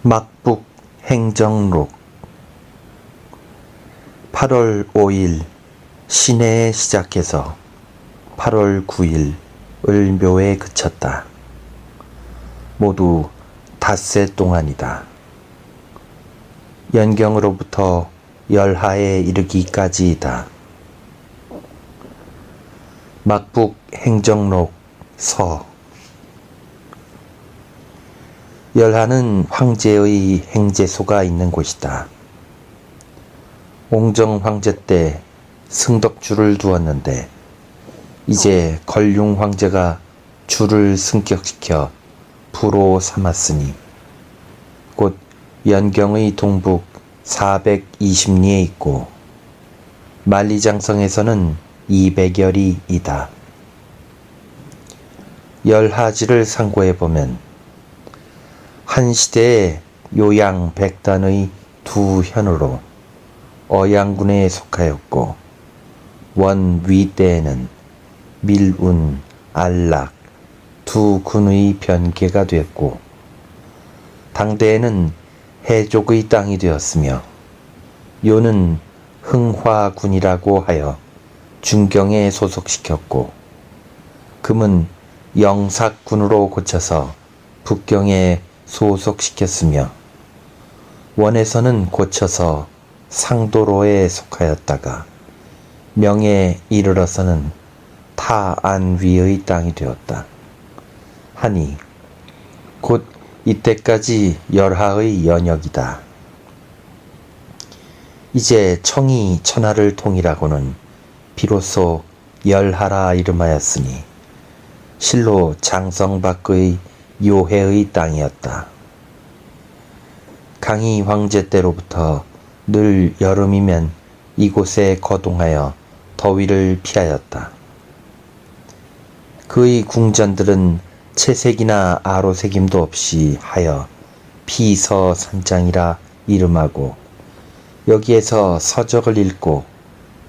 막북 행정록 8월 5일 시내에 시작해서 8월 9일 을묘에 그쳤다. 모두 닷새 동안이다. 연경으로부터 열하에 이르기까지이다. 막북 행정록 서 열하는 황제의 행제소가 있는 곳이다. 옹정 황제 때 승덕주를 두었는데 이제 걸륭 황제가 주를 승격시켜 부로 삼았으니 곧 연경의 동북 420리에 있고 만리장성에서는 200여리 이다. 열하지를 상고해보면 한 시대에 요양 백단의 두 현으로 어양군에 속하였고 원위 때에는 밀운, 안락 두 군의 변계가 되었고 당대에는 해족의 땅이 되었으며 요는 흥화군이라고 하여 중경에 소속시켰고 금은 영삭군으로 고쳐서 북경에 소속시켰으며 원에서는 고쳐서 상도로에 속하였다가 명에 이르러서는 타안위의 땅이 되었다. 하니 곧 이때까지 열하의 연역이다. 이제 청이 천하를 통일하고는 비로소 열하라 이름하였으니 실로 장성 밖의 요해의 땅이었다. 강희 황제 때로부터 늘 여름이면 이곳에 거동하여 더위를 피하였다. 그의 궁전들은 채색이나 아로새김도 없이 하여 피서산장이라 이름하고 여기에서 서적을 읽고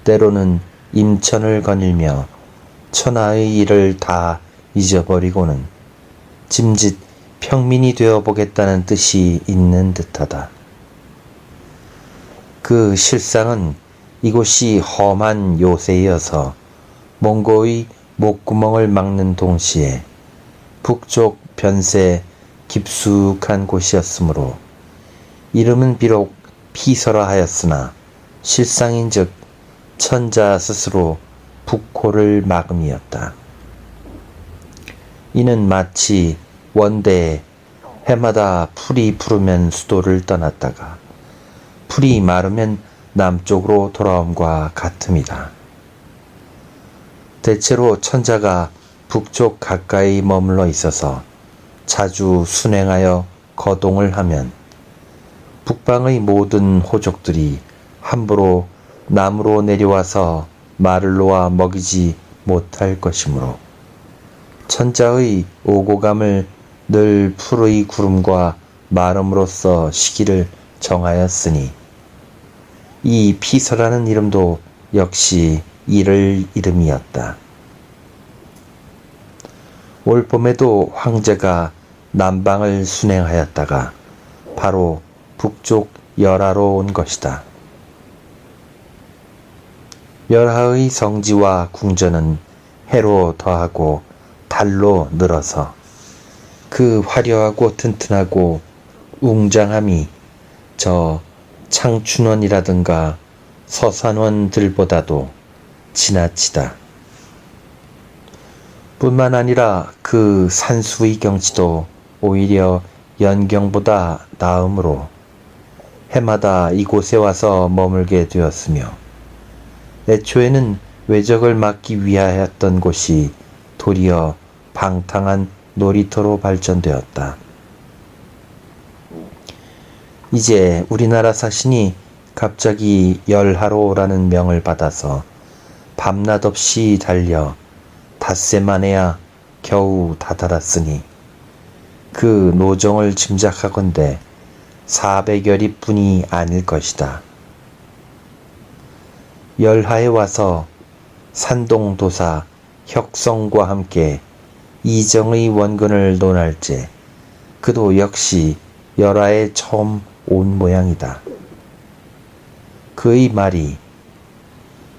때로는 임천을 거닐며 천하의 일을 다 잊어버리고는 짐짓 평민이 되어보겠다는 뜻이 있는 듯하다. 그 실상은 이곳이 험한 요새이어서 몽고의 목구멍을 막는 동시에 북쪽 변세 깊숙한 곳이었으므로 이름은 비록 피서라 하였으나 실상인즉 천자 스스로 북호를 막음이었다. 이는 마치 원대에 해마다 풀이 푸르면 수도를 떠났다가 풀이 마르면 남쪽으로 돌아옴과 같음이다. 대체로 천자가 북쪽 가까이 머물러 있어서 자주 순행하여 거동을 하면 북방의 모든 호족들이 함부로 남으로 내려와서 말을 놓아 먹이지 못할 것이므로 천자의 오고감을 늘 풀의 구름과 마름으로써 시기를 정하였으니 이 피서라는 이름도 역시 이를 이름이었다. 올봄에도 황제가 남방을 순행하였다가 바로 북쪽 열하로 온 것이다. 열하의 성지와 궁전은 해로 더하고 달로 늘어서 그 화려하고 튼튼하고 웅장함이 저 창춘원이라든가 서산원들보다도 지나치다. 뿐만 아니라 그 산수의 경치도 오히려 연경보다 나으므로 해마다 이곳에 와서 머물게 되었으며 애초에는 외적을 막기 위하였던 곳이 도리어 방탕한 놀이터로 발전되었다. 이제 우리나라 사신이 갑자기 열하로라는 명을 받아서 밤낮 없이 달려 닷새 만에야 겨우 다다랐으니 그 노정을 짐작하건대 400여리 뿐이 아닐 것이다. 열하에 와서 산동도사 혁성과 함께 이정의 원근을 논할제 그도 역시 열하에 처음 온 모양이다. 그의 말이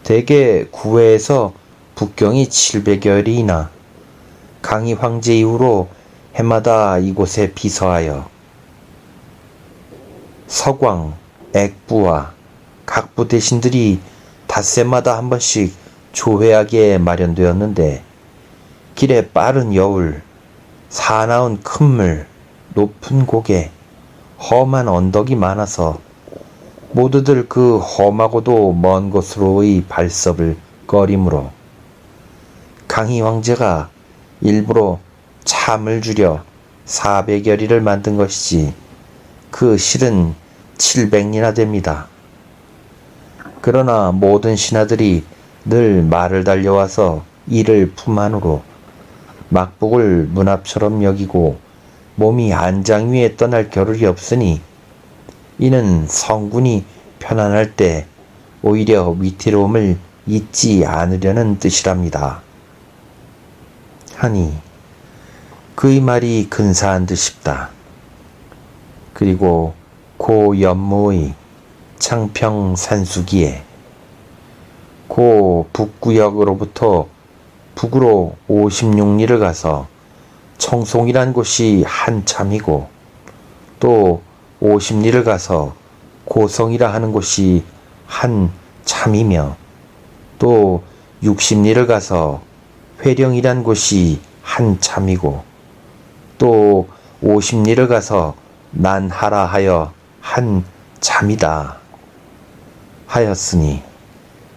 대개 구해에서 북경이 700여리이나 강희 황제 이후로 해마다 이곳에 비서하여 서광, 액부와 각부 대신들이 닷새마다 한 번씩 조회하게 마련되었는데 길에 빠른 여울, 사나운 큰 물, 높은 고개, 험한 언덕이 많아서 모두들 그 험하고도 먼 곳으로의 발섭을 꺼리므로 강희 황제가 일부러 참을 줄여 400여리를 만든 것이지 그 실은 700리나 됩니다. 그러나 모든 신하들이 늘 말을 달려와서 이를 품 안으로 막북을 문앞처럼 여기고 몸이 안장 위에 떠날 겨를이 없으니 이는 성군이 편안할 때 오히려 위태로움을 잊지 않으려는 뜻이랍니다. 하니 그의 말이 근사한 듯 싶다. 그리고 고 연무의 창평 산수기에 고 북구역으로부터 북으로 56리를 가서 청송이란 곳이 한참이고 또 50리를 가서 고성이라 하는 곳이 한참이며 또 60리를 가서 회령이란 곳이 한참이고 또 50리를 가서 난하라 하여 한참이다 하였으니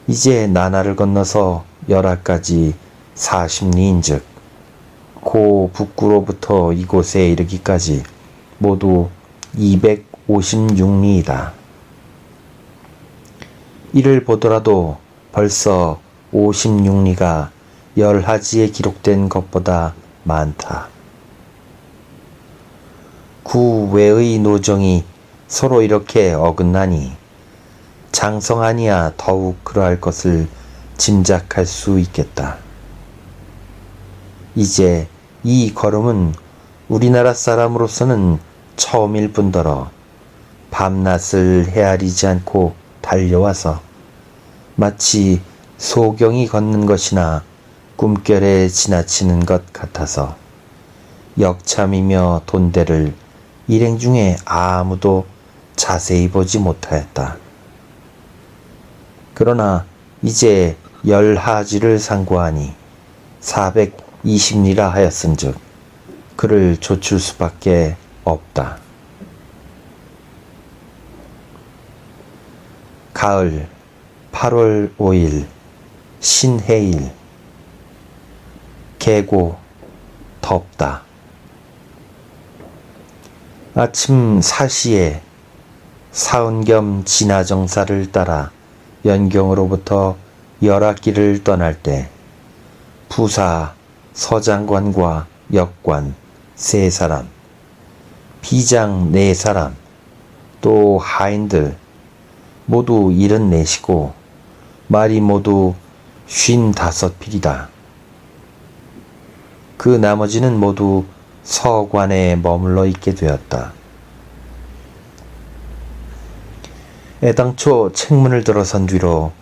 이제 나나를 건너서 열하까지 40리인즉 고 북구로부터 이곳에 이르기까지 모두 256리이다. 이를 보더라도 벌써 56리가 열하지에 기록된 것보다 많다. 구 외의 노정이 서로 이렇게 어긋나니 장성하니야 더욱 그러할 것을 짐작할 수 있겠다. 이제 이 걸음은 우리나라 사람으로서는 처음일 뿐더러 밤낮을 헤아리지 않고 달려와서 마치 소경이 걷는 것이나 꿈결에 지나치는 것 같아서 역참이며 돈대를 일행 중에 아무도 자세히 보지 못하였다. 그러나 이제 열하지를 상고하니 420리라 하였은즉 그를 좇을 수밖에 없다. 가을 8월 5일 신해일 계고 덥다. 아침 4시에 사은겸 진화정사를 따라 연경으로부터 열악길을 떠날 때 부사 서장관과 역관 3사람, 비장 4사람, 또 하인들 모두 74시고 말이 모두 55필이다. 그 나머지는 모두 서관에 머물러 있게 되었다. 애당초 책문을 들어선 뒤로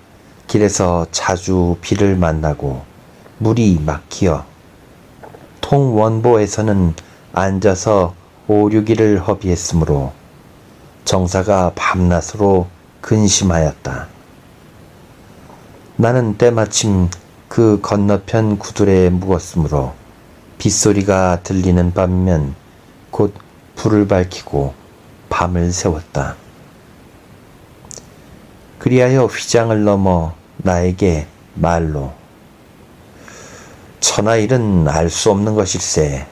길에서 자주 비를 만나고 물이 막히어 통원보에서는 앉아서 오류기를 허비했으므로 정사가 밤낮으로 근심하였다. 나는 때마침 그 건너편 구들에 묵었으므로 빗소리가 들리는 밤이면 곧 불을 밝히고 밤을 새웠다. 그리하여 휘장을 넘어 나에게 말로 천하일은 알 수 없는 것일세.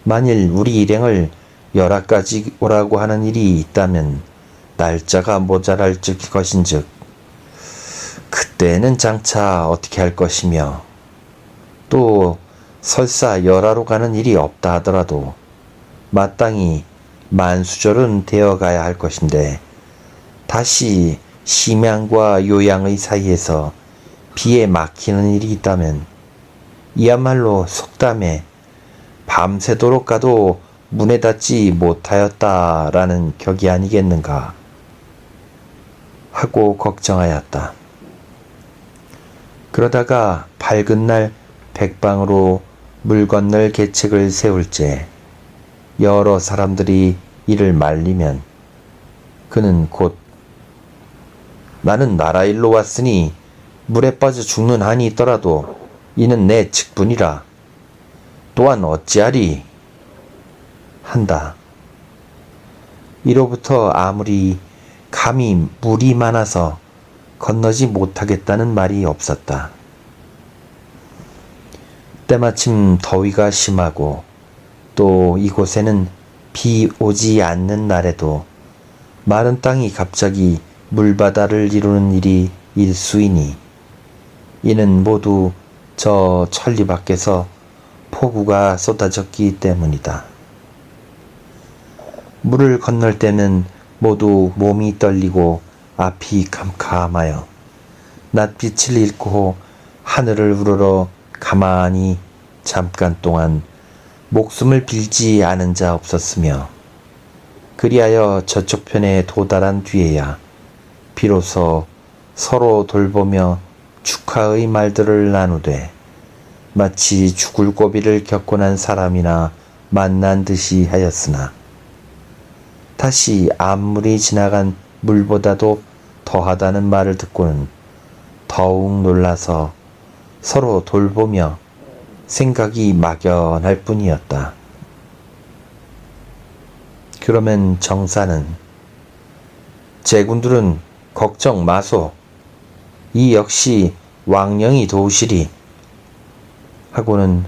만일 우리 일행을 열하까지 오라고 하는 일이 있다면 날짜가 모자랄 것인즉 그때는 장차 어떻게 할 것이며 또 설사 열하로 가는 일이 없다 하더라도 마땅히 만수절은 되어가야 할 것인데 다시 심양과 요양의 사이에서 비에 막히는 일이 있다면 이야말로 속담에 밤새도록 가도 문에 닿지 못하였다라는 격이 아니겠는가 하고 걱정하였다. 그러다가 밝은 날 백방으로 물 건널 계책을 세울째 여러 사람들이 이를 말리면 그는 곧 나는 나라 일로 왔으니 물에 빠져 죽는 한이 있더라도 이는 내 직분이라 또한 어찌하리 한다. 이로부터 아무리 감히 물이 많아서 건너지 못하겠다는 말이 없었다. 때마침 더위가 심하고 또 이곳에는 비 오지 않는 날에도 마른 땅이 갑자기 물바다를 이루는 일이 일수이니 이는 모두 저 천리 밖에서 폭우가 쏟아졌기 때문이다. 물을 건널 때는 모두 몸이 떨리고 앞이 캄캄하여 낯빛을 잃고 하늘을 우러러 가만히 잠깐 동안 목숨을 빌지 않은 자 없었으며 그리하여 저쪽 편에 도달한 뒤에야 비로소 서로 돌보며 축하의 말들을 나누되 마치 죽을 고비를 겪고 난 사람이나 만난 듯이 하였으나 다시 암물이 지나간 물보다도 더하다는 말을 듣고는 더욱 놀라서 서로 돌보며 생각이 막연할 뿐이었다. 그러면 정사는 제군들은 걱정 마소. 이 역시 왕령이 도우시리 하고는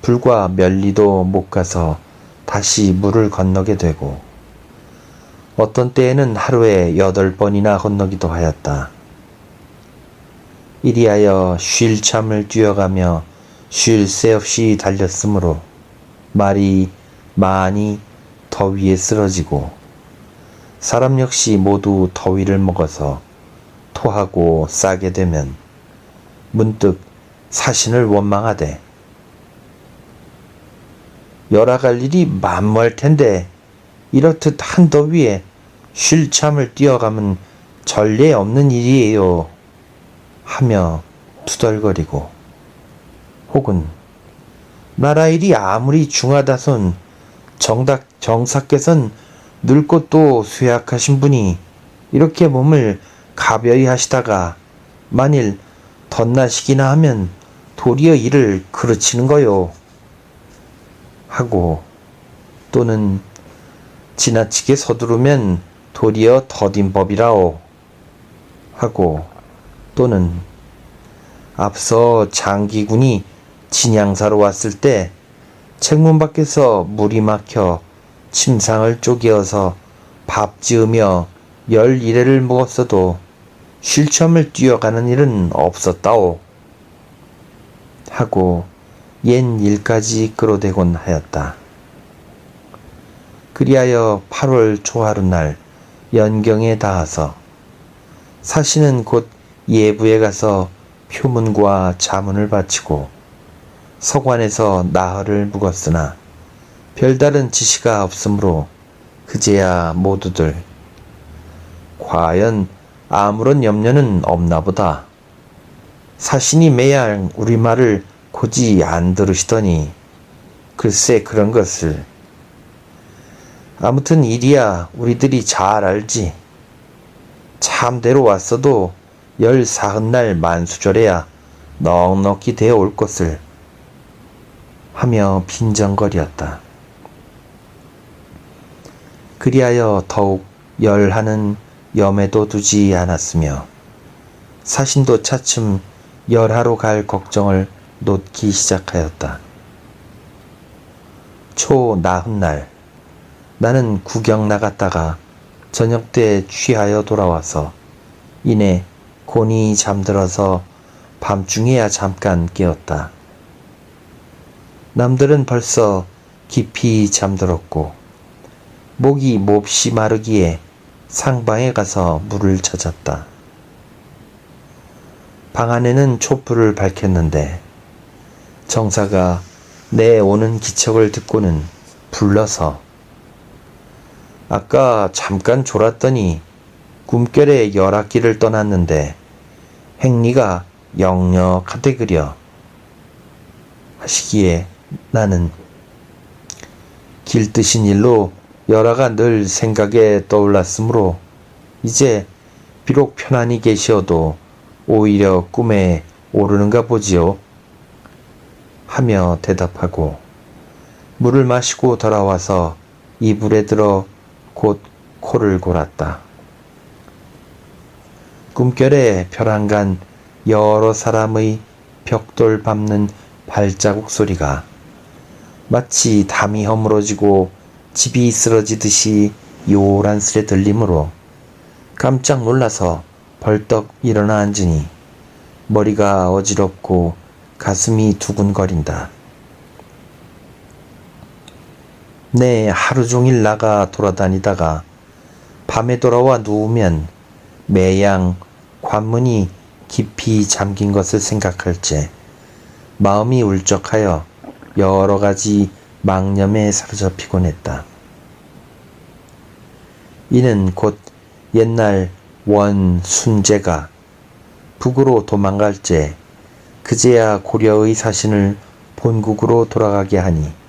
불과 멸리도 못 가서 다시 물을 건너게 되고 어떤 때에는 하루에 8번이나 건너기도 하였다. 이리하여 쉴 참을 뛰어가며 쉴 새 없이 달렸으므로 말이 많이 더위에 쓰러지고 사람 역시 모두 더위를 먹어서 토하고 싸게 되면 문득 사신을 원망하되 열아갈 일이 만무할 텐데 이렇듯 한더위에 쉴 참을 뛰어가면 전례 없는 일이에요 하며 투덜거리고 혹은 나라 일이 아무리 중하다손 정사께선 늙고 또 쇠약하신 분이 이렇게 몸을 가벼이 하시다가 만일 덧나시기나 하면 도리어 이를 그르치는 거요 하고 또는 지나치게 서두르면 도리어 더딘 법이라오 하고 또는 앞서 장기군이 진양사로 왔을 때 책문 밖에서 물이 막혀 침상을 쪼개어서 밥 지으며 11회를 먹었어도 쉴참을 뛰어가는 일은 없었다오 하고 옛 일까지 끌어대곤 하였다. 그리하여 8월 초하루날 연경에 닿아서 사신은 곧 예부에 가서 표문과 자문을 바치고 서관에서 나흘을 묵었으나 별다른 지시가 없으므로 그제야 모두들 과연 아무런 염려는 없나 보다. 사신이 매양 우리 말을 고지 안 들으시더니 글쎄 그런 것을 아무튼 이리야 우리들이 잘 알지. 참대로 왔어도 14흔날 만수절에야 넉넉히 되어 올 것을 하며 빈정거리었다. 그리하여 더욱 열하는 염에도 두지 않았으며 사신도 차츰 열하로 갈 걱정을 놓기 시작하였다. 초 나흔날 나는 구경 나갔다가 저녁 때 취하여 돌아와서 이내 곤히 잠들어서 밤중에야 잠깐 깨었다. 남들은 벌써 깊이 잠들었고 목이 몹시 마르기에 상방에 가서 물을 찾았다. 방 안에는 촛불을 밝혔는데 정사가 내 오는 기척을 듣고는 불러서 아까 잠깐 졸았더니 꿈결에 열악기를 떠났는데 행리가 역력하대 그려 하시기에 나는 길드신 일로 열아가 늘 생각에 떠올랐으므로 이제 비록 편안히 계시어도 오히려 꿈에 오르는가 보지요 하며 대답하고 물을 마시고 돌아와서 이불에 들어 곧 코를 골았다. 꿈결에 벼랑간 여러 사람의 벽돌 밟는 발자국 소리가 마치 담이 허물어지고 집이 쓰러지듯이 요란스레 들리므로 깜짝 놀라서 벌떡 일어나 앉으니 머리가 어지럽고 가슴이 두근거린다. 내 하루 종일 나가 돌아다니다가 밤에 돌아와 누우면 매양 관문이 깊이 잠긴 것을 생각할 때 마음이 울적하여 여러 가지 망념에 사로잡히곤 했다. 이는 곧 옛날 원 순제가 북으로 도망갈 때 그제야 고려의 사신을 본국으로 돌아가게 하니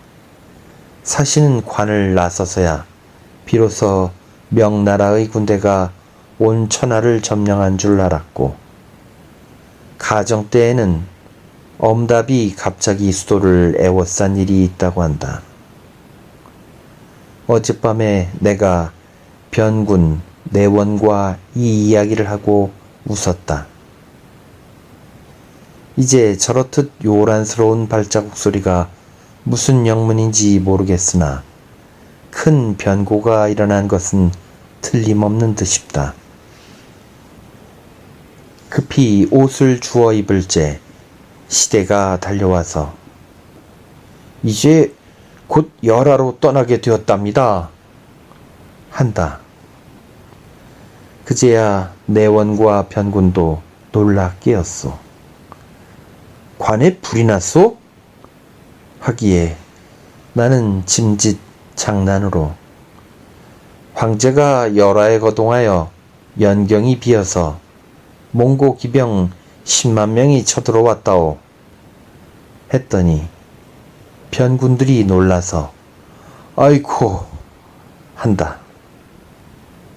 사신은 관을 나서서야 비로소 명나라의 군대가 온 천하를 점령한 줄 알았고 가정 때에는 엄답이 갑자기 수도를 에워싼 일이 있다고 한다. 어젯밤에 내가 변군 내원과 이 이야기를 하고 웃었다. 이제 저렇듯 요란스러운 발자국 소리가 무슨 영문인지 모르겠으나 큰 변고가 일어난 것은 틀림없는 듯 싶다. 급히 옷을 주워 입을 때 시대가 달려와서 이제 곧 열하로 떠나게 되었답니다. 한다. 그제야 내원과 변군도 놀라 깨었소. 관에 불이 났소? 하기에 나는 짐짓 장난으로 황제가 열하에 거동하여 연경이 비어서 몽고 기병 10만 명이 쳐들어왔다오 했더니 변군들이 놀라서 아이쿠 한다.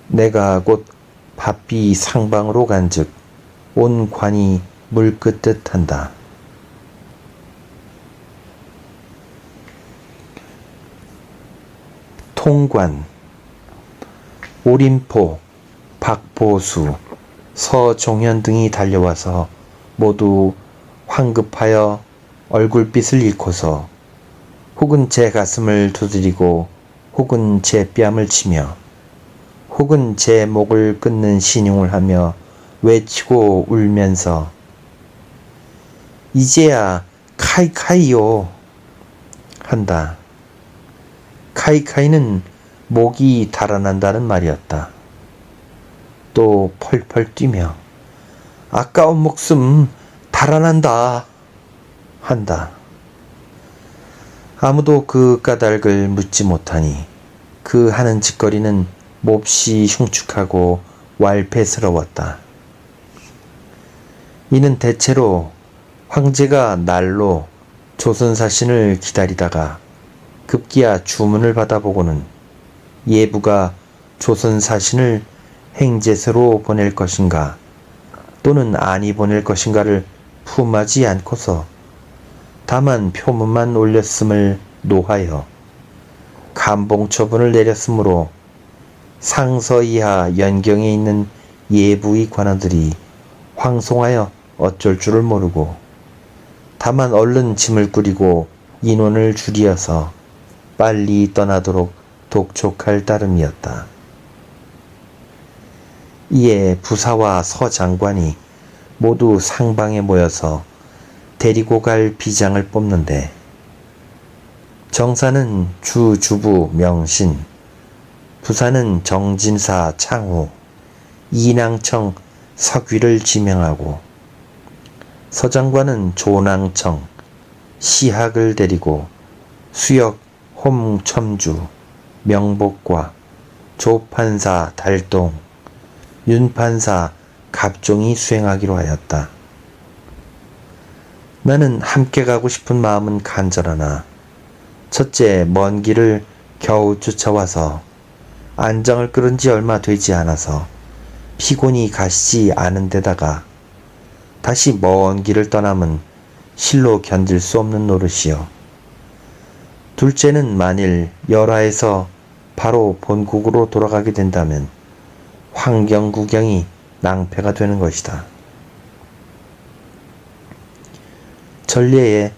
내가 곧 바삐 상방으로 간즉 온 관이 물끄듯 한다. 통관 오림포, 박보수, 서종현 등이 달려와서 모두 황급하여 얼굴빛을 잃고서 혹은 제 가슴을 두드리고 혹은 제 뺨을 치며 혹은 제 목을 끊는 신용을 하며 외치고 울면서 이제야 카이카이요 한다. 카이카이는 목이 달아난다는 말이었다. 또 펄펄 뛰며 아까운 목숨 달아난다 한다. 아무도 그 까닭을 묻지 못하니 그 하는 짓거리는 몹시 흉측하고 왈패스러웠다. 이는 대체로 황제가 날로 조선사신을 기다리다가 급기야 주문을 받아보고는 예부가 조선사신을 행제소로 보낼 것인가 또는 아니 보낼 것인가를 품하지 않고서 다만 표문만 올렸음을 노하여 감봉처분을 내렸으므로 상서 이하 연경에 있는 예부의 관원들이 황송하여 어쩔 줄을 모르고 다만 얼른 짐을 꾸리고 인원을 줄이어서 빨리 떠나도록 독촉할 따름이었다. 이에 부사와 서장관이 모두 상방에 모여서 데리고 갈 비장을 뽑는데 정사는 주주부 명신, 부사는 정진사 창후, 이낭청 석위를 지명하고 서장관은 조낭청, 시학을 데리고 수역 홍첨주, 명복과, 조판사 달동, 윤판사 갑종이 수행하기로 하였다. 나는 함께 가고 싶은 마음은 간절하나 첫째 먼 길을 겨우 쫓아와서 안장을 끌은 지 얼마 되지 않아서 피곤이 가시지 않은 데다가 다시 먼 길을 떠남은 실로 견딜 수 없는 노릇이요. 둘째는 만일 열하에서 바로 본국으로 돌아가게 된다면 환경 구경이 낭패가 되는 것이다. 전례에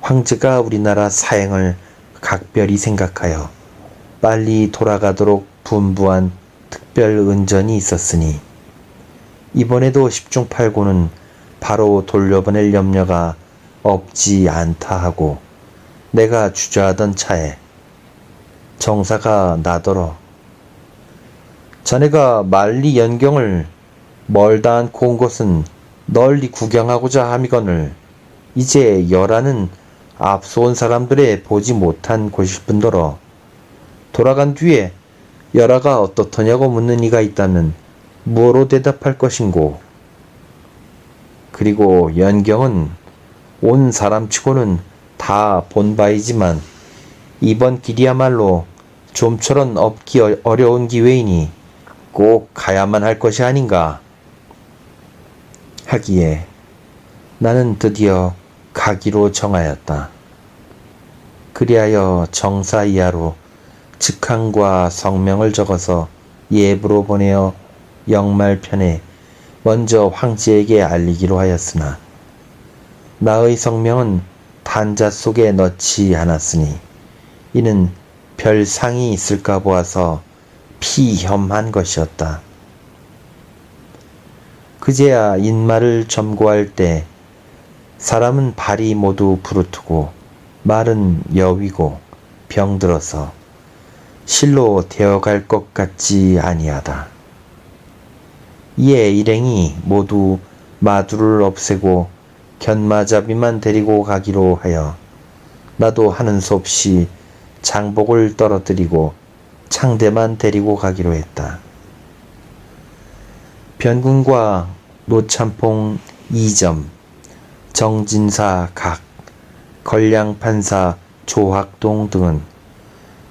황제가 우리나라 사행을 각별히 생각하여 빨리 돌아가도록 분부한 특별 은전이 있었으니 이번에도 10중 8구는 바로 돌려보낼 염려가 없지 않다 하고 내가 주저하던 차에 정사가 나더러 자네가 만리 연경을 멀다 않고 온 것은 널리 구경하고자 함이거늘 이제 열하는 앞서 온 사람들의 보지 못한 곳일 뿐더러 돌아간 뒤에 열하가 어떻더냐고 묻는 이가 있다면 무엇로 대답할 것인고. 그리고 연경은 온 사람치고는 다 본 바이지만 이번 길이야말로 좀처럼 없기 어려운 기회이니 꼭 가야만 할 것이 아닌가 하기에 나는 드디어 가기로 정하였다. 그리하여 정사 이하로 직항과 성명을 적어서 예부로 보내어 영말편에 먼저 황제에게 알리기로 하였으나 나의 성명은 단자 속에 넣지 않았으니 이는 별 상이 있을까 보아서 피혐한 것이었다. 그제야 인말을 점고할 때 사람은 발이 모두 부르트고 말은 여위고 병들어서 실로 되어갈 것 같지 아니하다. 이에 일행이 모두 마두를 없애고 견마잡이만 데리고 가기로 하여 나도 하는 수 없이 장복을 떨어뜨리고 창대만 데리고 가기로 했다. 변군과 노참봉 2점, 정진사 각, 걸량판사 조학동 등은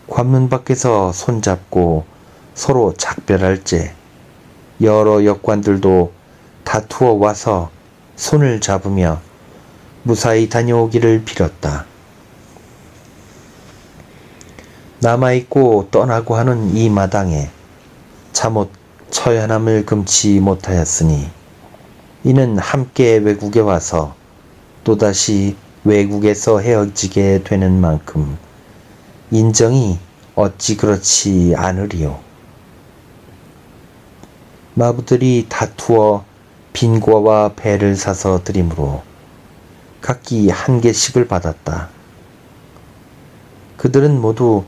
관문 밖에서 손잡고 서로 작별할 때 여러 역관들도 다투어 와서 손을 잡으며 무사히 다녀오기를 빌었다. 남아있고 떠나고 하는 이 마당에 잠옷 처연함을 금치 못하였으니 이는 함께 외국에 와서 또다시 외국에서 헤어지게 되는 만큼 인정이 어찌 그렇지 않으리요. 마부들이 다투어 빈과와 배를 사서 드림으로 각기 한 개씩을 받았다. 그들은 모두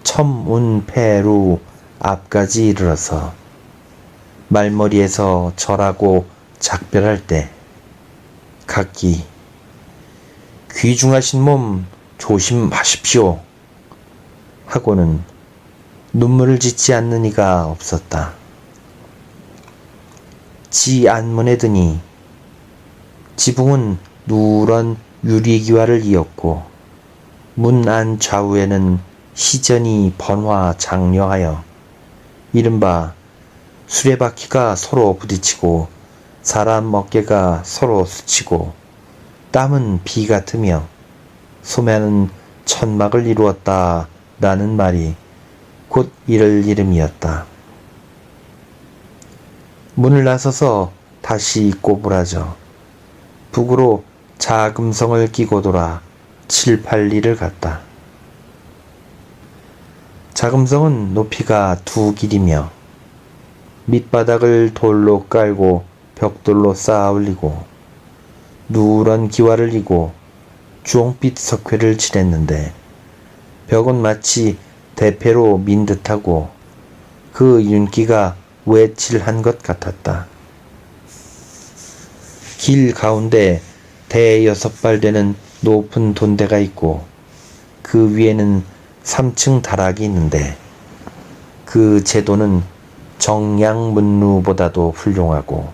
첨운패루 앞까지 이르러서 말머리에서 절하고 작별할 때 각기 귀중하신 몸 조심하십시오 하고는 눈물을 짓지 않는 이가 없었다. 지 안문에 드니 지붕은 누런 유리기와를 이었고 문 안 좌우에는 시전이 번화 장려하여 이른바 수레바퀴가 서로 부딪히고 사람 어깨가 서로 스치고 땀은 비 같으며 소매는 천막을 이루었다 라는 말이 곧 이를 이름이었다. 문을 나서서 다시 꼬부라져 북으로 자금성을 끼고 돌아 7, 8리를 갔다. 자금성은 높이가 2길이며 밑바닥을 돌로 깔고 벽돌로 쌓아 올리고 누런 기와를 이고 주홍빛 석회를 칠했는데 벽은 마치 대패로 민 듯하고 그 윤기가 외칠한 것 같았다. 길 가운데 대 6발 되는 높은 돈대가 있고 그 위에는 3층 다락이 있는데 그 제도는 정량문루보다도 훌륭하고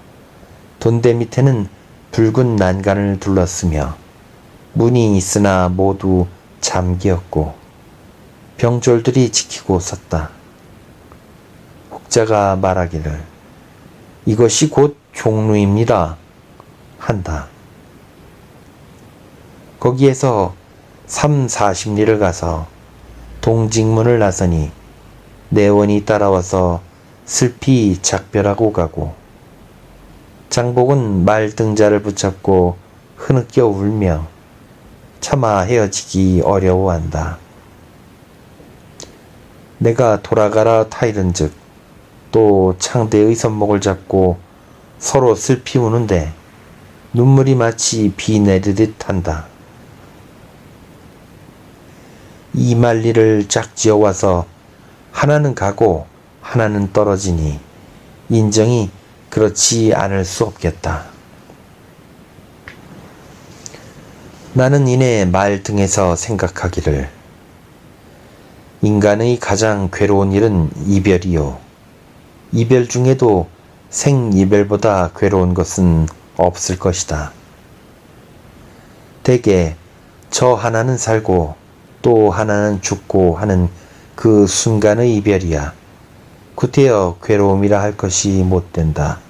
돈대 밑에는 붉은 난간을 둘렀으며 문이 있으나 모두 잠기었고 병졸들이 지키고 섰다. 혹자가 말하기를 이것이 곧 종루입니다 한다. 거기에서 30-40리를 가서 동직문을 나서니 내원이 따라와서 슬피 작별하고 가고 장복은 말등자를 붙잡고 흐느껴 울며 차마 헤어지기 어려워한다. 내가 돌아가라 타이른즉 또 창대의 손목을 잡고 서로 슬피 우는데 눈물이 마치 비 내리듯 한다. 이 만리를 짝지어 와서 하나는 가고 하나는 떨어지니 인정이 그렇지 않을 수 없겠다. 나는 이내 말 등에서 생각하기를 인간의 가장 괴로운 일은 이별이요. 이별 중에도 생이별보다 괴로운 것은 없을 것이다. 대개 저 하나는 살고 또 하나는 죽고 하는 그 순간의 이별이야 구태여 괴로움이라 할 것이 못된다.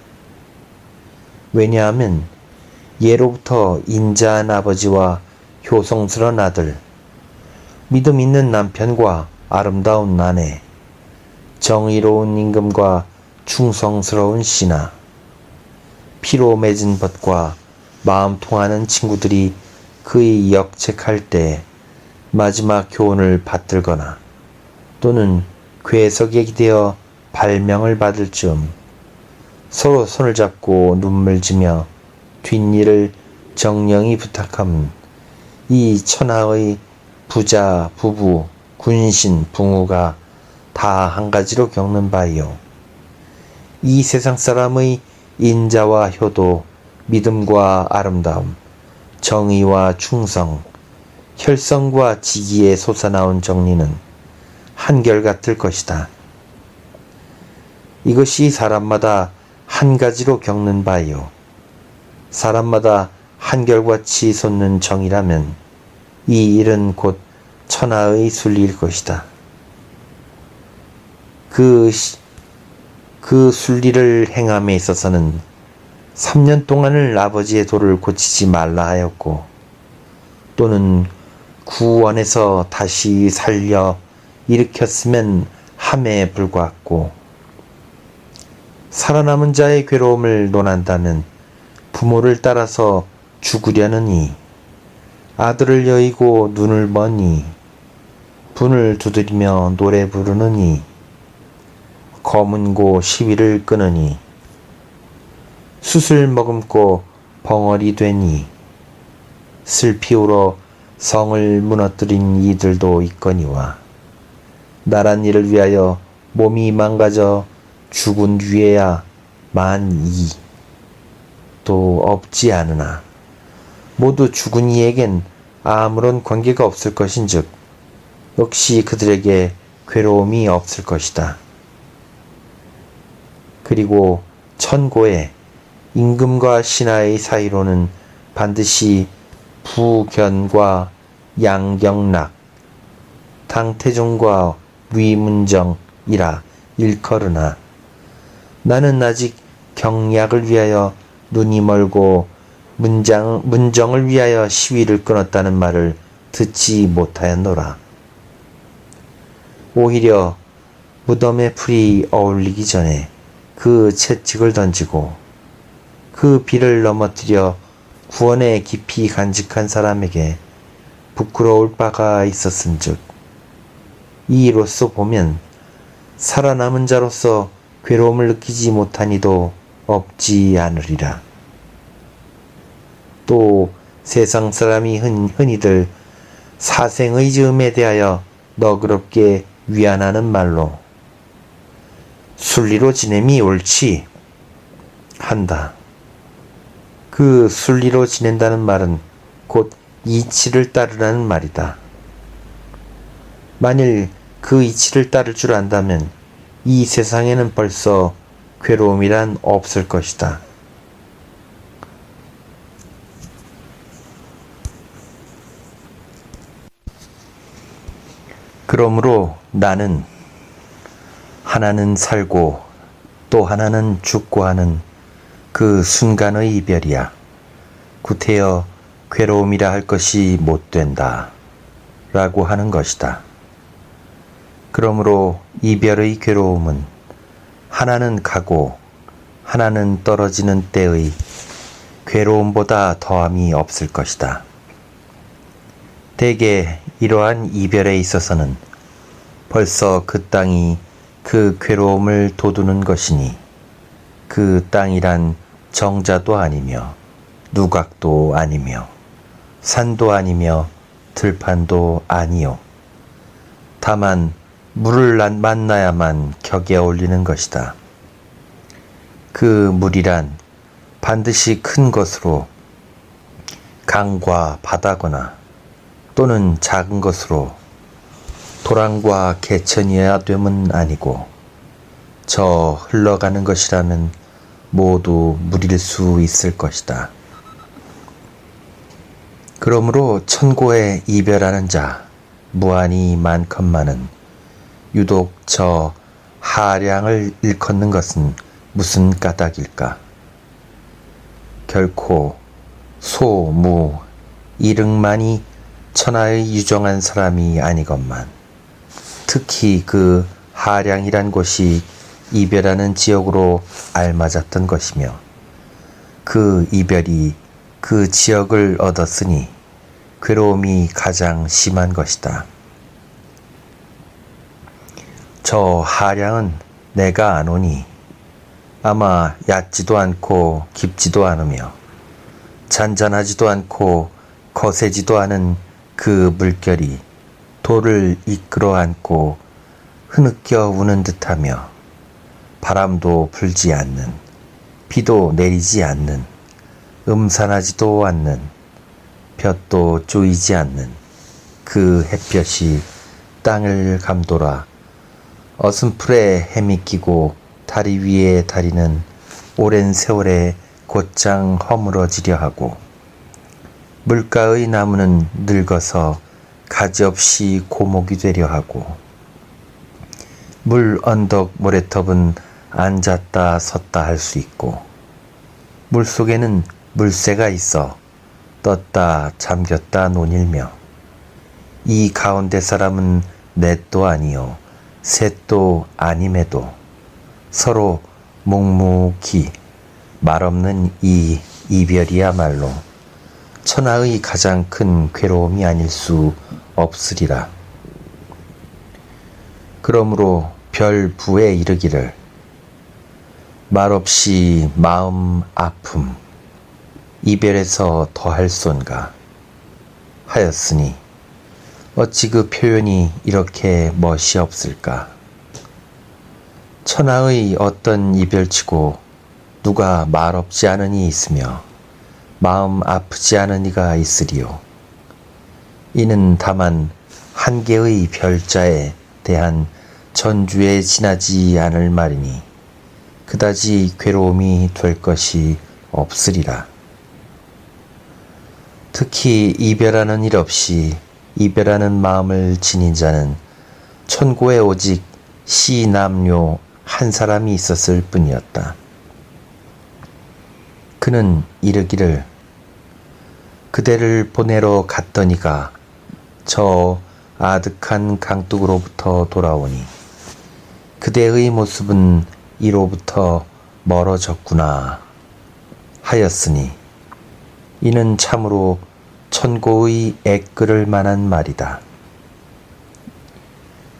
왜냐하면 예로부터 인자한 아버지와 효성스러운 아들, 믿음 있는 남편과 아름다운 아내, 정의로운 임금과 충성스러운 신하, 피로 맺은 벗과 마음 통하는 친구들이 그의 역책할 때 마지막 교훈을 받들거나 또는 궤석에 기대어 발명을 받을 즈음 서로 손을 잡고 눈물 지며 뒷일을 정령히 부탁함은 이 천하의 부자, 부부, 군신, 붕우가 다 한 가지로 겪는 바이요. 이 세상 사람의 인자와 효도, 믿음과 아름다움, 정의와 충성, 혈성과 지기에 솟아나온 정리는 한결같을 것이다. 이것이 사람마다 한 가지로 겪는 바이요. 사람마다 한결같이 솟는 정이라면 이 일은 곧 천하의 순리일 것이다. 그 순리를 행함에 있어서는 3년 동안을 아버지의 도를 고치지 말라 하였고 또는 구원에서 다시 살려 일으켰으면 함에 불과했고 살아남은 자의 괴로움을 논한다면 부모를 따라서 죽으려느니 아들을 여의고 눈을 머니 분을 두드리며 노래 부르느니 검은고 시위를 끄느니 숯을 머금고 벙어리 되니 슬피 울어 성을 무너뜨린 이들도 있거니와 나란 일을 위하여 몸이 망가져 죽은 뒤에야 만이 또 없지 않으나 모두 죽은 이에겐 아무런 관계가 없을 것인즉 역시 그들에게 괴로움이 없을 것이다. 그리고 천고에 임금과 신하의 사이로는 반드시 부견과 양경락, 당태종과 위문정이라 일컬으나 나는 아직 경약을 위하여 눈이 멀고 문정을 위하여 시위를 끊었다는 말을 듣지 못하였노라. 오히려 무덤에 풀이 어울리기 전에 그 채찍을 던지고 그 비를 넘어뜨려 구원에 깊이 간직한 사람에게 부끄러울 바가 있었은즉 이로써 보면 살아남은 자로서 괴로움을 느끼지 못한 이도 없지 않으리라. 또 세상 사람이 흔히들 사생의 즈음에 대하여 너그럽게 위안하는 말로 순리로 지냄이 옳지 한다. 그 순리로 지낸다는 말은 곧 이치를 따르라는 말이다. 만일 그 이치를 따를 줄 안다면 이 세상에는 벌써 괴로움이란 없을 것이다. 그러므로 나는 하나는 살고 또 하나는 죽고 하는 그 순간의 이별이야. 구태여 괴로움이라 할 것이 못 된다. 라고 하는 것이다. 그러므로 이별의 괴로움은 하나는 가고 하나는 떨어지는 때의 괴로움보다 더함이 없을 것이다. 대개 이러한 이별에 있어서는 벌써 그 땅이 그 괴로움을 돋우는 것이니 그 땅이란 정자도 아니며 누각도 아니며 산도 아니며 들판도 아니요. 다만 물을 만나야만 격에 어울리는 것이다. 그 물이란 반드시 큰 것으로 강과 바다거나 또는 작은 것으로 도랑과 개천이어야 됨은 아니고 저 흘러가는 것이라면 모두 물일 수 있을 것이다. 그러므로 천고에 이별하는 자 무한히 많건만은 유독 저 하량을 일컫는 것은 무슨 까닭일까? 결코 소, 무, 이릉만이 천하의 유정한 사람이 아니건만 특히 그 하량이란 곳이 이별하는 지역으로 알맞았던 것이며 그 이별이 그 지역을 얻었으니 괴로움이 가장 심한 것이다. 저 하량은 내가 아노니 아마 얕지도 않고 깊지도 않으며 잔잔하지도 않고 거세지도 않은 그 물결이 돌을 이끌어 안고 흐느껴 우는 듯하며 바람도 불지 않는, 비도 내리지 않는, 음산하지도 않는, 볕도 쪼이지 않는 그 햇볕이 땅을 감돌아 어슴풀에 해미 끼고 다리 위에 다리는 오랜 세월에 곧장 허물어지려 하고 물가의 나무는 늙어서 가지없이 고목이 되려 하고 물 언덕 모래톱은 앉았다 섰다 할 수 있고 물속에는 물새가 있어 떴다 잠겼다 논일며 이 가운데 사람은 넷도 아니요 셋도 아님에도 서로 묵묵히 말없는 이 이별이야말로 천하의 가장 큰 괴로움이 아닐 수 없으리라. 그러므로 별부에 이르기를 말없이 마음 아픔 이별에서 더할 손가 하였으니 어찌 그 표현이 이렇게 멋이 없을까? 천하의 어떤 이별치고 누가 말없지 않은 이 있으며 마음 아프지 않은 이가 있으리요. 이는 다만 한 개의 별자에 대한 전주에 지나지 않을 말이니 그다지 괴로움이 될 것이 없으리라. 특히 이별하는 일 없이 이별하는 마음을 지닌 자는 천고에 오직 시남료 한 사람이 있었을 뿐이었다. 그는 이르기를 그대를 보내러 갔더니가 저 아득한 강둑으로부터 돌아오니 그대의 모습은 이로부터 멀어졌구나 하였으니 이는 참으로 천고의 애끓을 만한 말이다.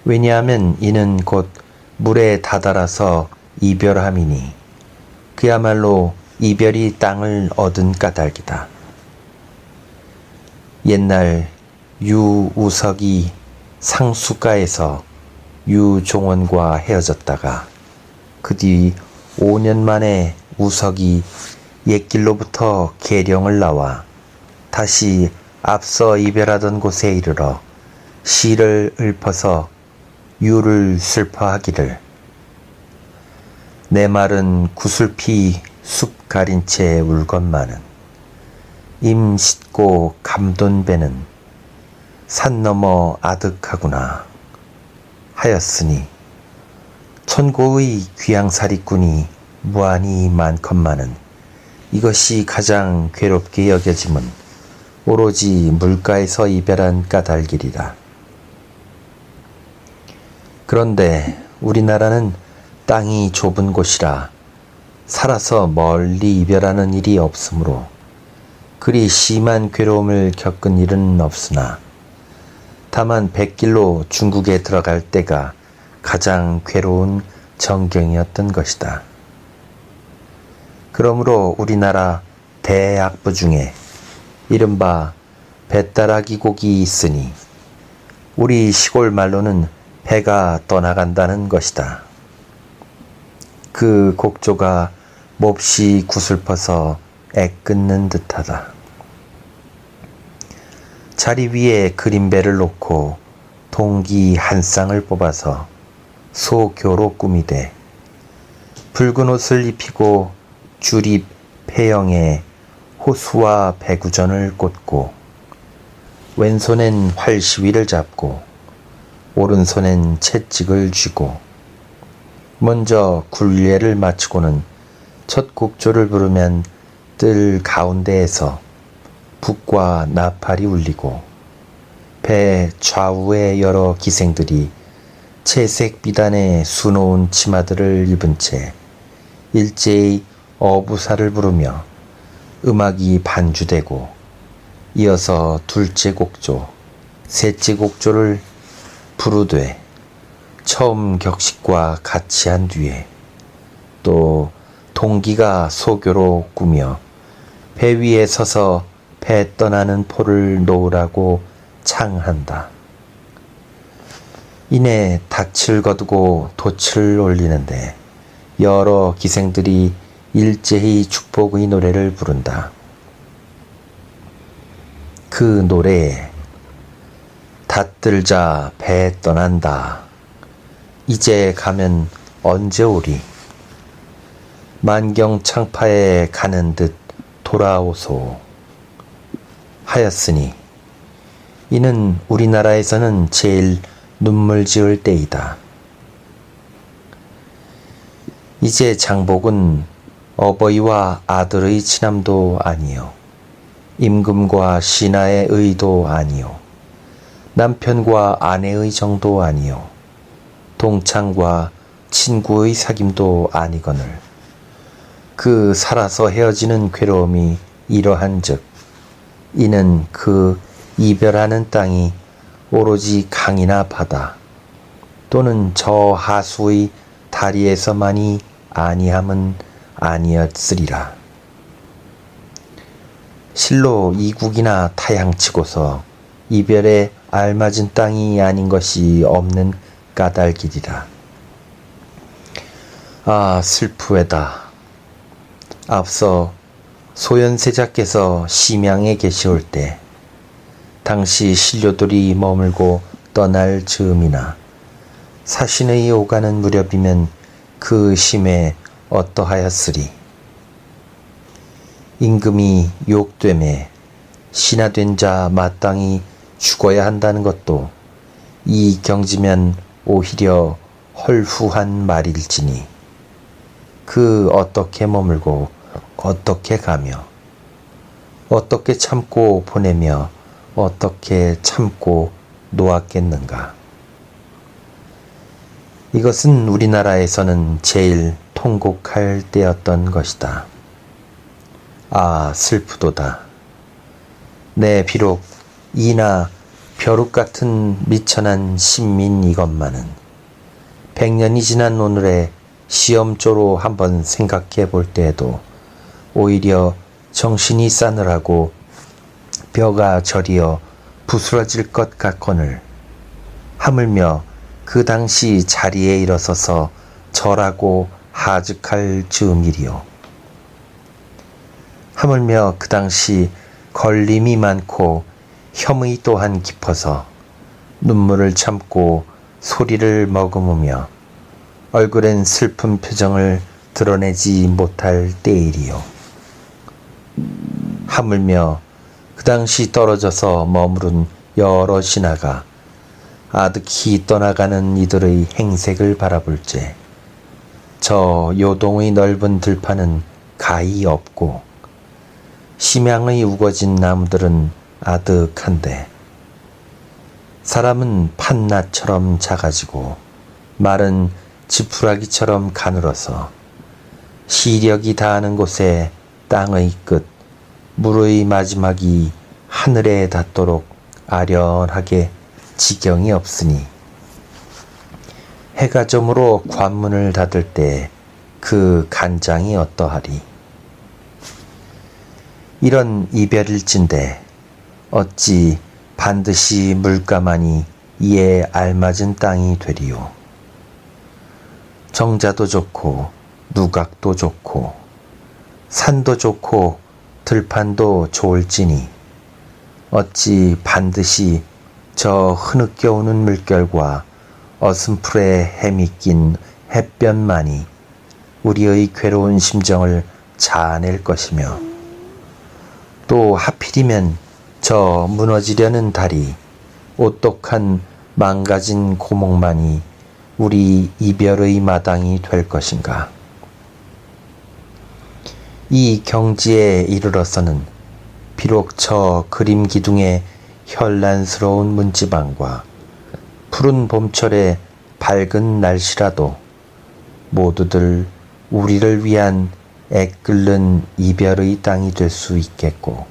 왜냐하면 이는 곧 물에 다다라서 이별함이니 그야말로 이별이 땅을 얻은 까닭이다. 옛날 유우석이 상수가에서 유종원과 헤어졌다가 그 뒤 5년 만에 우석이 옛길로부터 계령을 나와 다시 앞서 이별하던 곳에 이르러 시를 읊어서 유를 슬퍼하기를 내 말은 구슬피 숲 가린 채 울건만은 임 싣고 감돈 배는 산 너머 아득하구나 하였으니 천고의 귀양사리꾼이 무한히 많건만은 이것이 가장 괴롭게 여겨짐은 오로지 물가에서 이별한 까닭이리라. 그런데 우리나라는 땅이 좁은 곳이라 살아서 멀리 이별하는 일이 없으므로 그리 심한 괴로움을 겪은 일은 없으나 다만 백길로 중국에 들어갈 때가 가장 괴로운 전경이었던 것이다. 그러므로 우리나라 대악부 중에 이른바 배따라기 곡이 있으니 우리 시골 말로는 배가 떠나간다는 것이다. 그 곡조가 몹시 구슬퍼서 애끓는 듯하다. 자리 위에 그림배를 놓고 동기 한 쌍을 뽑아서 소교로 꾸미되 붉은 옷을 입히고 주립 폐영에 호수와 배구전을 꽂고 왼손엔 활시위를 잡고 오른손엔 채찍을 쥐고 먼저 굴례를 마치고는 첫 곡조를 부르면 뜰 가운데에서 북과 나팔이 울리고 배 좌우의 여러 기생들이 채색 비단의 수놓은 치마들을 입은 채 일제히 어부사를 부르며 음악이 반주되고 이어서 둘째 곡조, 셋째 곡조를 부르되 처음 격식과 같이 한 뒤에 또 동기가 소교로 꾸며 배 위에 서서 배 떠나는 포를 놓으라고 창한다. 이내 닻을 거두고 돛을 올리는데 여러 기생들이 일제히 축복의 노래를 부른다. 그 노래에 닷들자 배 떠난다. 이제 가면 언제 오리? 만경창파에 가는 듯 돌아오소 하였으니 이는 우리나라에서는 제일 눈물 지을 때이다. 이제 장복은 어버이와 아들의 친함도 아니요 임금과 신하의 의도 아니요 남편과 아내의 정도 아니요 동창과 친구의 사귐도 아니거늘 그 살아서 헤어지는 괴로움이 이러한즉 이는 그 이별하는 땅이 오로지 강이나 바다 또는 저 하수의 다리에서만이 아니함은 아니었으리라. 실로 이국이나 타향치고서 이별에 알맞은 땅이 아닌 것이 없는 까닭이리라. 아 슬프에다. 앞서 소현세자께서 심양에 계시올 때 당시 신료들이 머물고 떠날 즈음이나 사신의 오가는 무렵이면 그 심에 어떠하였으리. 임금이 욕되매 신하된 자 마땅히 죽어야 한다는 것도 이 경지면 오히려 헐후한 말일지니 그 어떻게 머물고 어떻게 가며 어떻게 참고 보내며 어떻게 참고 놓았겠는가. 이것은 우리나라에서는 제일 통곡할 때였던 것이다. 아 슬프도다. 내 비록 이나 벼룩 같은 미천한 신민 이것만은 100년이 지난 오늘에 시험조로 한번 생각해 볼 때에도 오히려 정신이 싸늘하고 뼈가 저리어 부스러질 것 같거늘 하물며 그 당시 자리에 일어서서 절하고 하즉할 즈음이리요. 하물며 그 당시 걸림이 많고 혐의 또한 깊어서 눈물을 참고 소리를 머금으며 얼굴엔 슬픈 표정을 드러내지 못할 때일이요. 하물며 그 당시 떨어져서 머무른 여러 신하가 아득히 떠나가는 이들의 행색을 바라볼 때 저 요동의 넓은 들판은 가히 없고 심양의 우거진 나무들은 아득한데 사람은 판낫처럼 작아지고 말은 지푸라기처럼 가늘어서 시력이 닿는 곳에 땅의 끝, 물의 마지막이 하늘에 닿도록 아련하게 지경이 없으니 해가 저물어 관문을 닫을 때 그 간장이 어떠하리. 이런 이별일진데 어찌 반드시 물가만이 이에 알맞은 땅이 되리요. 정자도 좋고 누각도 좋고 산도 좋고 들판도 좋을지니 어찌 반드시 저 흐느껴 오는 물결과 어슴풀에 햄이 낀 햇볕만이 우리의 괴로운 심정을 자아낼 것이며 또 하필이면 저 무너지려는 다리, 오똑한 망가진 고목만이 우리 이별의 마당이 될 것인가. 이 경지에 이르러서는 비록 저 그림 기둥의 현란스러운 문지방과 푸른 봄철의 밝은 날씨라도 모두들 우리를 위한 애끓는 이별의 땅이 될 수 있겠고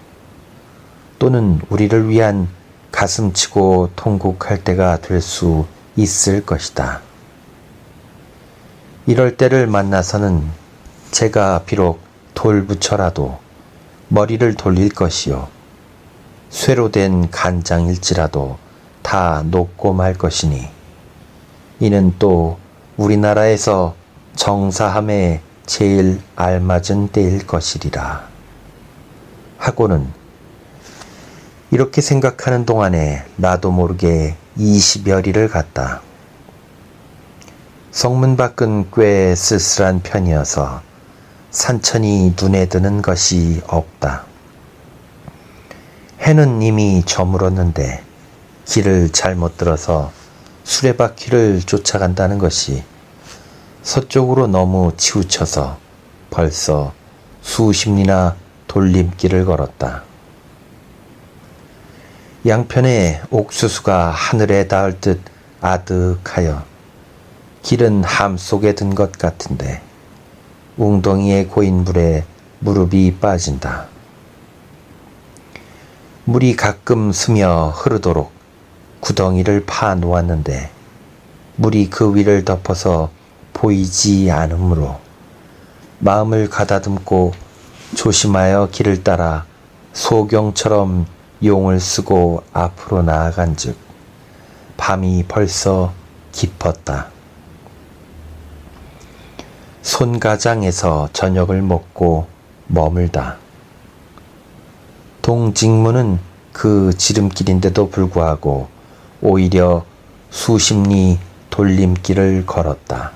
또는 우리를 위한 가슴치고 통곡할 때가 될 수 있을 것이다. 이럴 때를 만나서는 제가 비록 돌부처라도 머리를 돌릴 것이요 쇠로 된 간장일지라도 다 녹고 말 것이니 이는 또 우리나라에서 정사함에 제일 알맞은 때일 것이리라 하고는 이렇게 생각하는 동안에 나도 모르게 20여리를 갔다. 성문 밖은 꽤 쓸쓸한 편이어서 산천이 눈에 드는 것이 없다. 해는 이미 저물었는데 길을 잘못 들어서 수레바퀴를 쫓아간다는 것이 서쪽으로 너무 치우쳐서 벌써 수십리나 돌림길을 걸었다. 양편에 옥수수가 하늘에 닿을 듯 아득하여 길은 함 속에 든 것 같은데 웅덩이에 고인 물에 무릎이 빠진다. 물이 가끔 스며 흐르도록 구덩이를 파 놓았는데 물이 그 위를 덮어서 보이지 않으므로 마음을 가다듬고 조심하여 길을 따라 소경처럼 용을 쓰고 앞으로 나아간즉 밤이 벌써 깊었다. 손가장에서 저녁을 먹고 머물다. 동직문은 그 지름길인데도 불구하고 오히려 수십리 돌림길을 걸었다.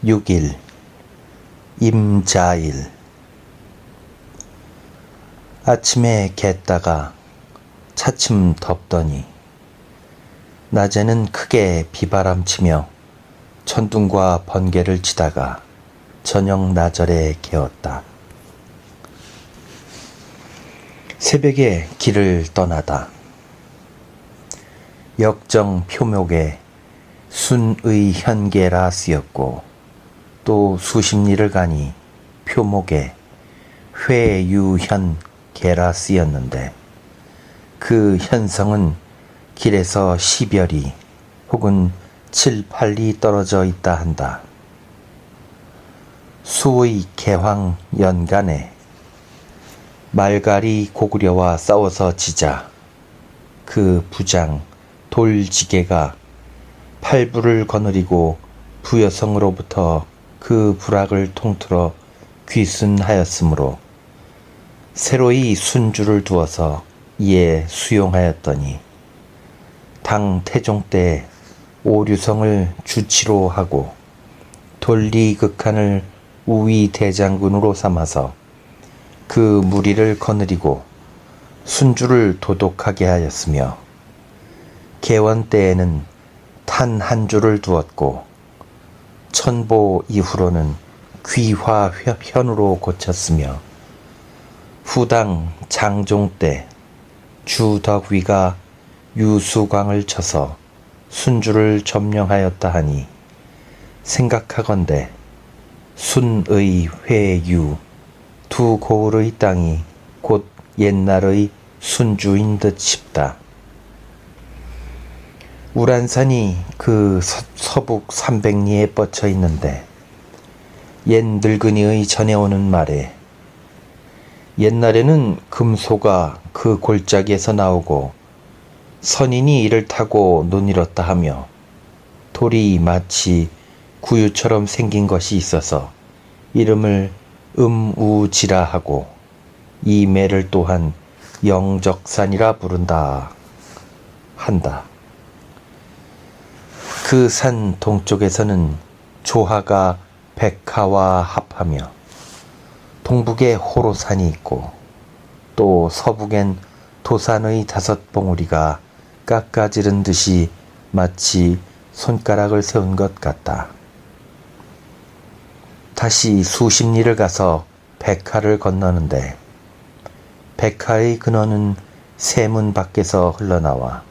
(6일) 임자일. 아침에 갯다가 차츰 덥더니 낮에는 크게 비바람치며 천둥과 번개를 치다가 저녁 나절에 개었다. 새벽에 길을 떠나다. 역정 표목에 순의 현계라 쓰였고 또 수십리를 가니 표목에 회유현계라 쓰였는데 그 현성은 길에서 10여리 혹은 7, 8리 떨어져 있다 한다. 수의 개황 연간에 말갈이 고구려와 싸워서 지자 그 부장 돌지게가 팔부를 거느리고 부여성으로부터 그 부락을 통틀어 귀순하였으므로 새로이 순주를 두어서 이에 수용하였더니 당 태종 때 오류성을 주치로 하고 돌리극한을 우위 대장군으로 삼아서 그 무리를 거느리고 순주를 도독하게 하였으며 개원 때에는 탄 한 주를 두었고 천보 이후로는 귀화현으로 고쳤으며 후당 장종 때 주덕위가 유수광을 쳐서 순주를 점령하였다 하니 생각하건대 순의 회유 두 고을의 땅이 곧 옛날의 순주인 듯 싶다. 우란산이 그 서북 300리에 뻗쳐 있는데 옛 늙은이의 전해오는 말에 옛날에는 금소가 그 골짜기에서 나오고 선인이 이를 타고 논이렀다 하며 돌이 마치 구유처럼 생긴 것이 있어서 이름을 음우지라 하고 이 매를 또한 영적산이라 부른다 한다. 그 산 동쪽에서는 조하가 백하와 합하며 동북에 호로산이 있고 또 서북엔 도산의 5봉우리가 깎아지른 듯이 마치 손가락을 세운 것 같다. 다시 수십리를 가서 백하를 건너는데 백하의 근원은 세문 밖에서 흘러나와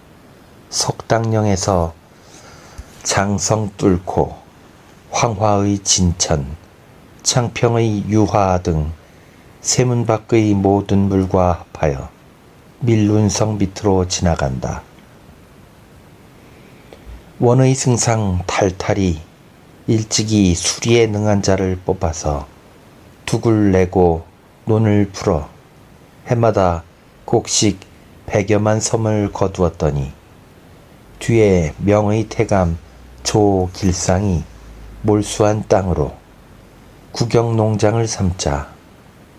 석당령에서 장성 뚫고 황화의 진천, 창평의 유화 등 세문 밖의 모든 물과 합하여 밀룬성 밑으로 지나간다. 원의 승상 탈탈이 일찍이 수리에 능한 자를 뽑아서 둑을 내고 논을 풀어 해마다 곡식 100여만 섬을 거두었더니 뒤에 명의 태감 조길상이 몰수한 땅으로 국영농장을 삼자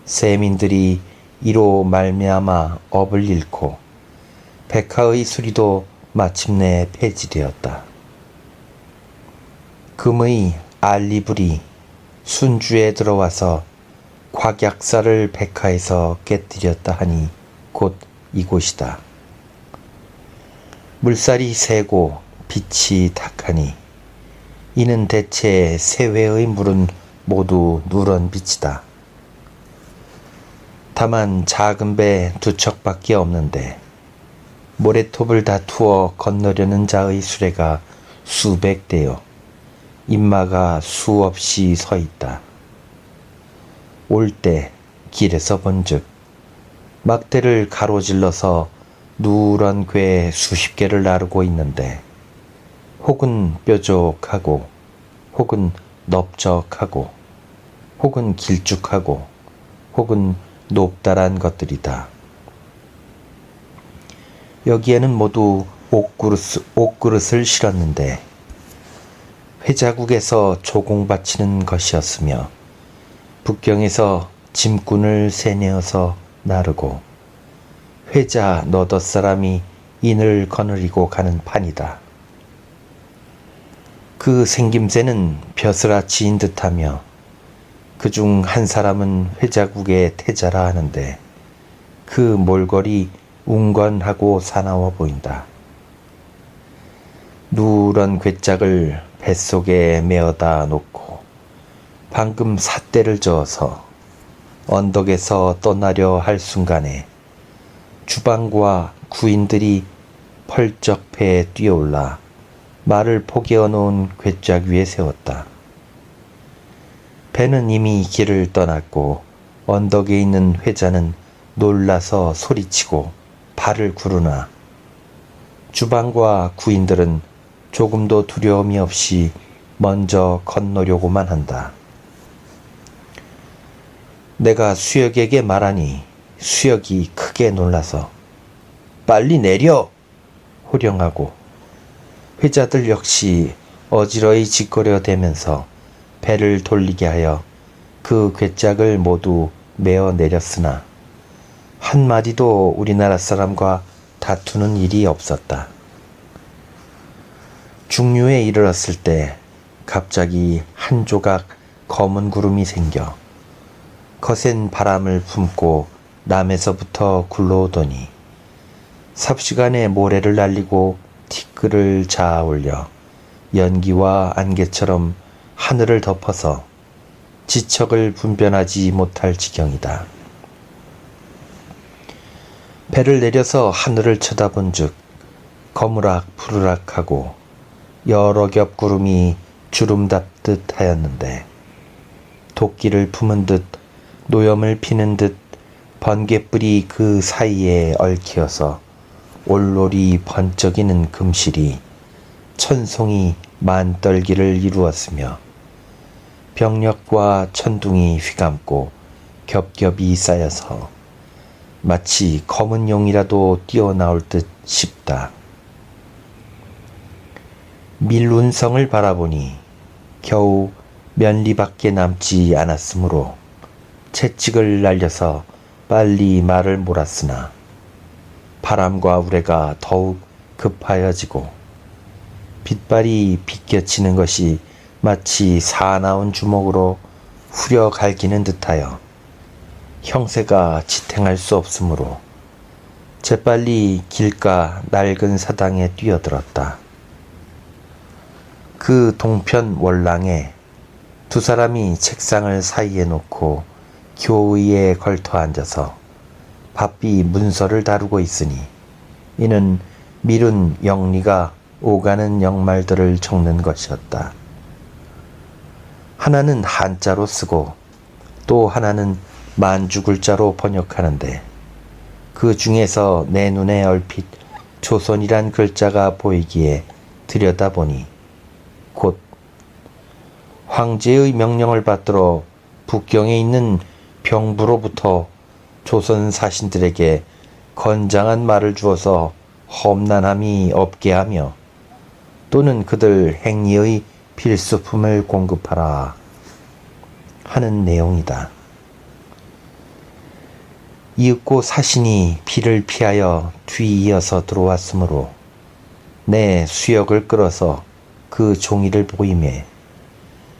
세민들이 이로 말미암아 업을 잃고 백하의 수리도 마침내 폐지되었다. 금의 알리불이 순주에 들어와서 곽약사를 백하에서 깨뜨렸다 하니 곧 이곳이다. 물살이 세고 빛이 탁하니 이는 대체 세회의 물은 모두 누런 빛이다. 다만 작은 배 2척밖에 없는데 모래톱을 다투어 건너려는 자의 수레가 수백 대여 인마가 수없이 서 있다. 올 때 길에서 본즉 막대를 가로질러서 누런 궤 수십 개를 나르고 있는데 혹은 뾰족하고 혹은 넓적하고 혹은 길쭉하고 혹은 높다란 것들이다. 여기에는 모두 옥그릇을 실었는데 회자국에서 조공바치는 것이었으며 북경에서 짐꾼을 세내어서 나르고 회자 너덧 사람이 인을 거느리고 가는 판이다. 그 생김새는 벼슬아치인 듯하며 그중 한 사람은 회자국의 태자라 하는데 그 몰골이 웅건하고 사나워 보인다. 누런 괴짝을 뱃속에 메어다 놓고 방금 삿대를 저어서 언덕에서 떠나려 할 순간에 주방과 구인들이 펄쩍 배에 뛰어올라 말을 포개어 놓은 괴짝 위에 세웠다. 배는 이미 길을 떠났고 언덕에 있는 회자는 놀라서 소리치고 발을 구르나 주방과 구인들은 조금도 두려움이 없이 먼저 건너려고만 한다. 내가 수역에게 말하니 수역이 크게 놀라서 빨리 내려! 호령하고 회자들 역시 어지러이 짓거려대면서 배를 돌리게 하여 그 괴짝을 모두 메어 내렸으나 한마디도 우리나라 사람과 다투는 일이 없었다. 중류에 이르렀을 때 갑자기 한 조각 검은 구름이 생겨 거센 바람을 품고 남에서부터 굴러오더니 삽시간에 모래를 날리고 티끌을 자아 올려 연기와 안개처럼 하늘을 덮어서 지척을 분변하지 못할 지경이다. 배를 내려서 하늘을 쳐다본 즉 거무락 푸르락하고 여러 겹 구름이 주름 닿듯 하였는데 도끼를 품은 듯 노염을 피는 듯 번갯불이 그 사이에 얽혀서 올놀이 번쩍이는 금실이 천송이 만떨기를 이루었으며 병력과 천둥이 휘감고 겹겹이 쌓여서 마치 검은 용이라도 뛰어나올 듯 싶다. 밀운성을 바라보니 겨우 면리밖에 남지 않았으므로 채찍을 날려서 빨리 말을 몰았으나 바람과 우레가 더욱 급하여지고 빗발이 비껴치는 것이 마치 사나운 주먹으로 후려 갈기는 듯하여 형세가 지탱할 수 없으므로 재빨리 길가 낡은 사당에 뛰어들었다. 그 동편 월랑에 두 사람이 책상을 사이에 놓고 교의에 걸터 앉아서 바삐 문서를 다루고 있으니 이는 미룬 영리가 오가는 영말들을 적는 것이었다. 하나는 한자로 쓰고 또 하나는 만주글자로 번역하는데 그 중에서 내 눈에 얼핏 조선이란 글자가 보이기에 들여다보니 곧 황제의 명령을 받들어 북경에 있는 병부로부터 조선 사신들에게 건장한 말을 주어서 험난함이 없게 하며 또는 그들 행리의 필수품을 공급하라 하는 내용이다. 이윽고 사신이 비를 피하여 뒤이어서 들어왔으므로 내 수역을 끌어서 그 종이를 보임에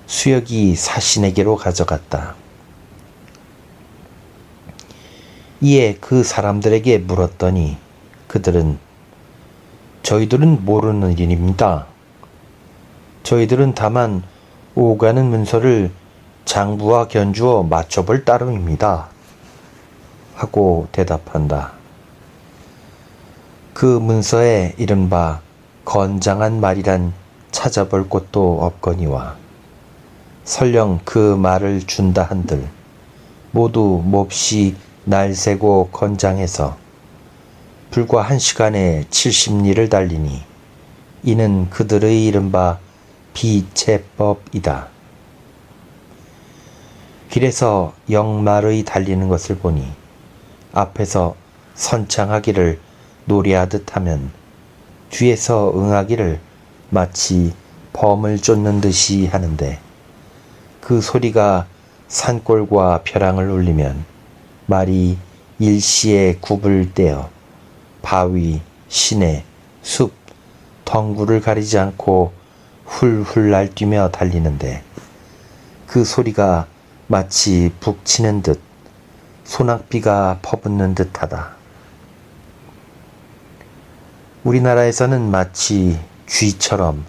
수역이 사신에게로 가져갔다. 이에 그 사람들에게 물었더니 그들은 저희들은 모르는 일입니다. 저희들은 다만 오가는 문서를 장부와 견주어 맞춰볼 따름입니다. 하고 대답한다. 그 문서에 이른바 건장한 말이란 찾아볼 곳도 없거니와 설령 그 말을 준다 한들 모두 몹시 날새고 건장해서 불과 1시간에 70리를 달리니 이는 그들의 이른바 비체법이다. 길에서 영말의 달리는 것을 보니 앞에서 선창하기를 노래하듯 하면 뒤에서 응하기를 마치 범을 쫓는 듯이 하는데 그 소리가 산골과 벼랑을 울리면 말이 일시에 굽을 떼어 바위, 시내, 숲, 덩굴을 가리지 않고 훌훌 날뛰며 달리는데 그 소리가 마치 북치는 듯 소낙비가 퍼붓는 듯하다. 우리나라에서는 마치 쥐처럼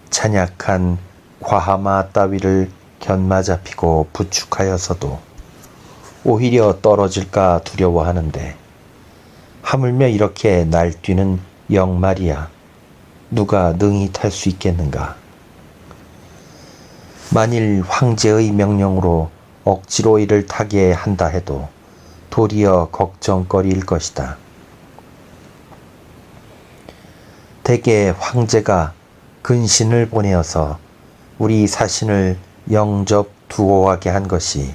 잔약한 과하마 따위를 견마잡히고 부축하여서도 오히려 떨어질까 두려워하는데, 하물며 이렇게 날뛰는 영말이야 누가 능히 탈 수 있겠는가? 만일 황제의 명령으로 억지로 이를 타게 한다 해도 도리어 걱정거리일 것이다. 대개 황제가 근신을 보내어서 우리 사신을 영접 두고하게 한 것이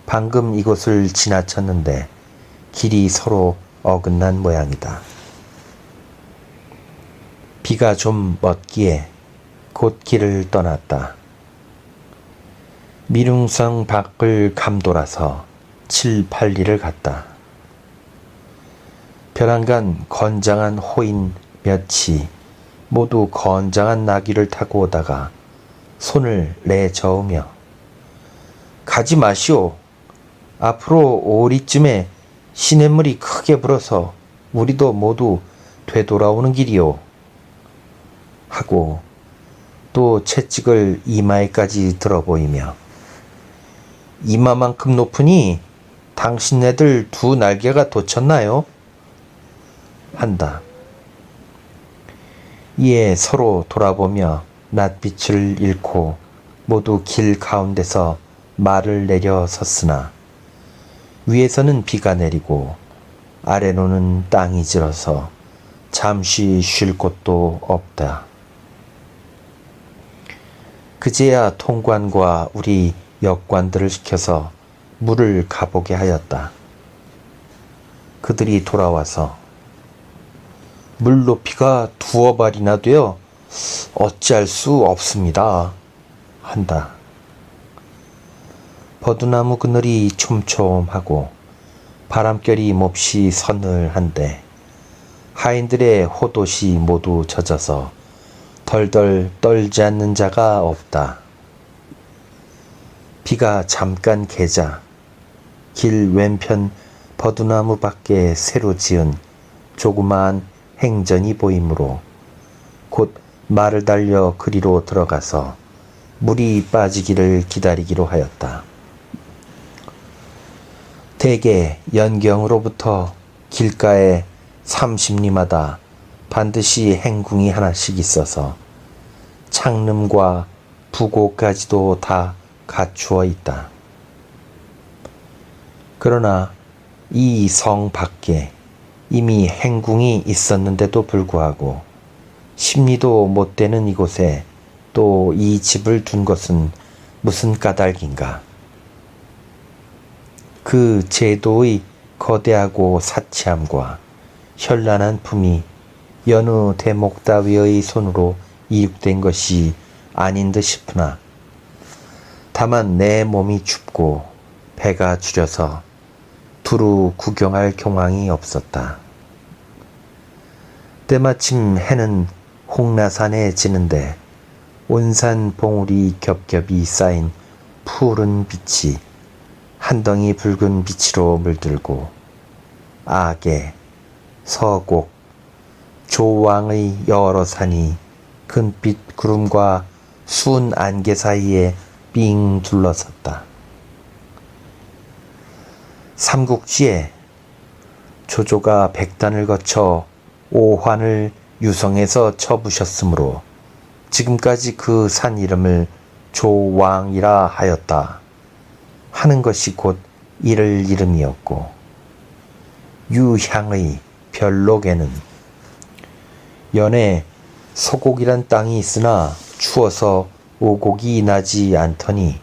방금 이곳을 지나쳤는데 길이 서로 어긋난 모양이다. 비가 좀 멎기에 곧 길을 떠났다. 미릉성 밖을 감돌아서 7, 8리를 갔다. 벼랑간 건장한 호인 몇이 모두 건장한 나귀를 타고 오다가 손을 내저으며 가지 마시오. 앞으로 오리쯤에 시냇물이 크게 불어서 우리도 모두 되돌아오는 길이오. 하고 또 채찍을 이마에까지 들어 보이며 이마만큼 높으니 당신네들 두 날개가 돋쳤나요? 한다. 이에 서로 돌아보며 낯빛을 잃고 모두 길 가운데서 말을 내려 섰으나 위에서는 비가 내리고 아래로는 땅이 질어서 잠시 쉴 곳도 없다. 그제야 통관과 우리 역관들을 시켜서 물을 가보게 하였다. 그들이 돌아와서 물 높이가 2어발이나 되어 어찌할 수 없습니다. 한다. 버두나무 그늘이 촘촘하고 바람결이 몹시 서늘한데 하인들의 호돛이 모두 젖어서 덜덜 떨지 않는 자가 없다. 비가 잠깐 개자 길 왼편 버두나무 밖에 새로 지은 조그마한 행전이 보이므로 곧 말을 달려 그리로 들어가서 물이 빠지기를 기다리기로 하였다. 대개 연경으로부터 길가에 30리마다 반드시 행궁이 하나씩 있어서 창름과 부고까지도 다 갖추어 있다. 그러나 이 성 밖에 이미 행궁이 있었는데도 불구하고 10리도 못 되는 이곳에 또 이 집을 둔 것은 무슨 까닭인가? 그 제도의 거대하고 사치함과 현란한 품이 여느 대목 따위의 손으로 이룩된 것이 아닌 듯 싶으나 다만 내 몸이 춥고 배가 주려서 두루 구경할 경황이 없었다. 때마침 해는 홍라산에 지는데 온산 봉우리 겹겹이 쌓인 푸른 빛이 한 덩이 붉은 빛으로 물들고 악에, 서곡, 조왕의 여러 산이 금빛 구름과 수은 안개 사이에 삥 둘러섰다. 삼국지에 조조가 백단을 거쳐 오환을 유성에서 쳐부셨으므로 지금까지 그 산 이름을 조왕이라 하였다 하는 것이 곧 이를 이름이었고, 유향의 별록에는 연에 서곡이란 땅이 있으나 추워서 오곡이 나지 않더니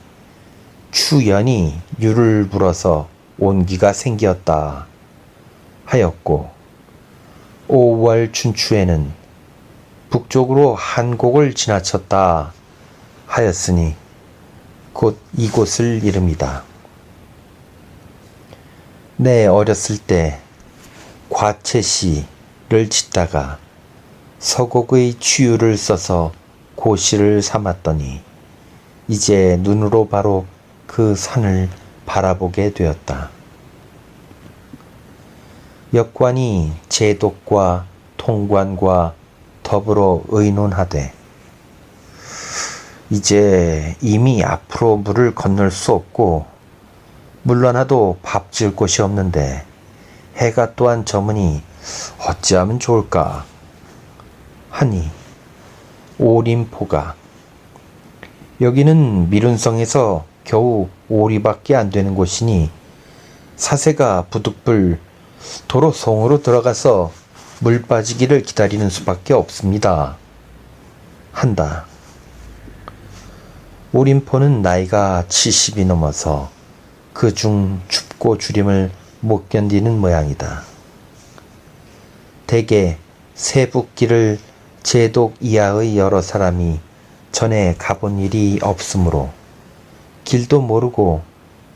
추연이 유를 불어서 온기가 생기었다 하였고, 5월 춘추에는 북쪽으로 한 곡을 지나쳤다 하였으니 곧 이곳을 이름이다. 내 어렸을 때 과채시를 짓다가 서곡의 치유를 써서 고시를 삼았더니 이제 눈으로 바로 그 산을 바라보게 되었다. 역관이 제독과 통관과 더불어 의논하되 이제 이미 앞으로 물을 건널 수 없고 물러나도 밥 지을 곳이 없는데 해가 또한 저무니 어찌하면 좋을까 하니 오림포가 여기는 미룬성에서 겨우 오리밖에 안 되는 곳이니 사세가 부득불 도로 성으로 들어가서 물 빠지기를 기다리는 수밖에 없습니다. 한다. 오림포는 나이가 70이 넘어서 그중 춥고 주림을 못 견디는 모양이다. 대개 세북길을 제독 이하의 여러 사람이 전에 가본 일이 없으므로 길도 모르고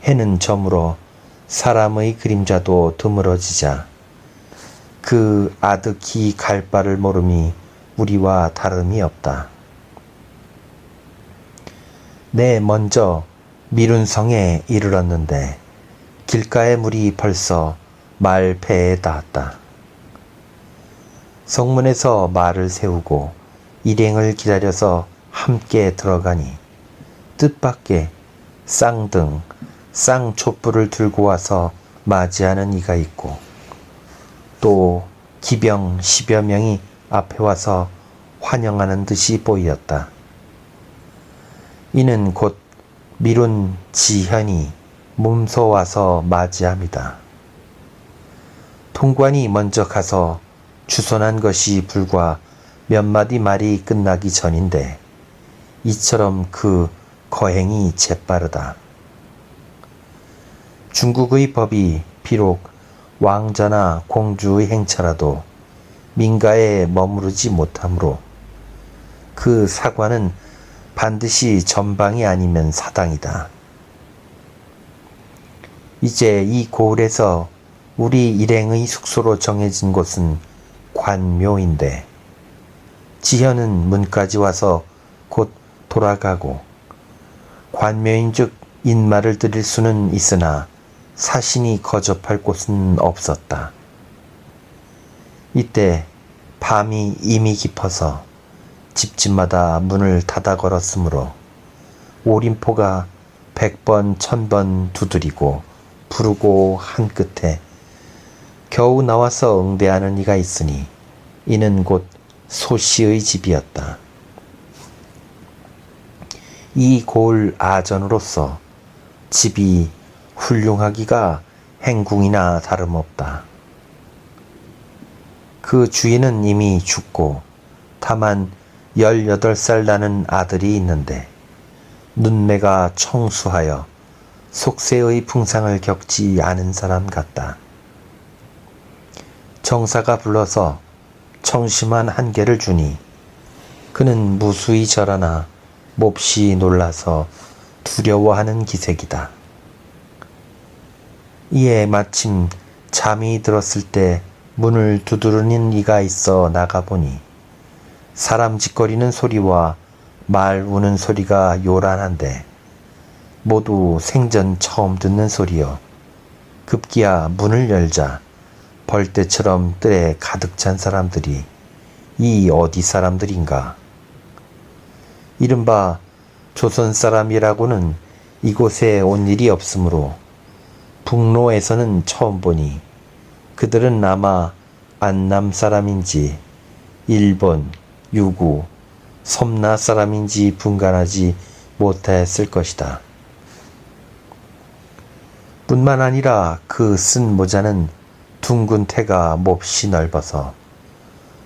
해는 저물어 사람의 그림자도 드물어지자 그 아득히 갈 바를 모름이 우리와 다름이 없다. 내 먼저 미룬성에 이르렀는데 길가의 물이 벌써 말배에 닿았다. 성문에서 말을 세우고 일행을 기다려서 함께 들어가니 뜻밖의 쌍등, 쌍촛불을 들고 와서 맞이하는 이가 있고 또 기병 10여 명이 앞에 와서 환영하는 듯이 보이었다. 이는 곧 미룬 지현이 몸소 와서 맞이합니다. 통관이 먼저 가서 주선한 것이 불과 몇 마디 말이 끝나기 전인데 이처럼 그 거행이 재빠르다. 중국의 법이 비록 왕자나 공주의 행차라도 민가에 머무르지 못하므로 그 사관은 반드시 전방이 아니면 사당이다. 이제 이 고을에서 우리 일행의 숙소로 정해진 곳은 관묘인데 지현은 문까지 와서 곧 돌아가고 관묘인즉 인마를 드릴 수는 있으나 사신이 거접할 곳은 없었다. 이때 밤이 이미 깊어서 집집마다 문을 닫아 걸었으므로 오림포가 100번 1000번 두드리고 부르고 한 끝에 겨우 나와서 응대하는 이가 있으니 이는 곧 소씨의 집이었다. 이 고을 아전으로서 집이 훌륭하기가 행궁이나 다름없다. 그 주인은 이미 죽고 다만 18살 나는 아들이 있는데 눈매가 청수하여 속세의 풍상을 겪지 않은 사람 같다. 정사가 불러서 청심한 한 개를 주니 그는 무수히 절하나 몹시 놀라서 두려워하는 기색이다. 이에 마침 잠이 들었을 때 문을 두드리는 이가 있어 나가보니 사람 짓거리는 소리와 말 우는 소리가 요란한데 모두 생전 처음 듣는 소리여 급기야 문을 열자 벌떼처럼 뜰에 가득 찬 사람들이 이 어디 사람들인가. 이른바 조선 사람이라고는 이곳에 온 일이 없으므로 북로에서는 처음 보니 그들은 아마 안남 사람인지 일본, 유구, 섬나 사람인지 분간하지 못하였을 것이다. 뿐만 아니라 그 쓴 모자는 둥근 태가 몹시 넓어서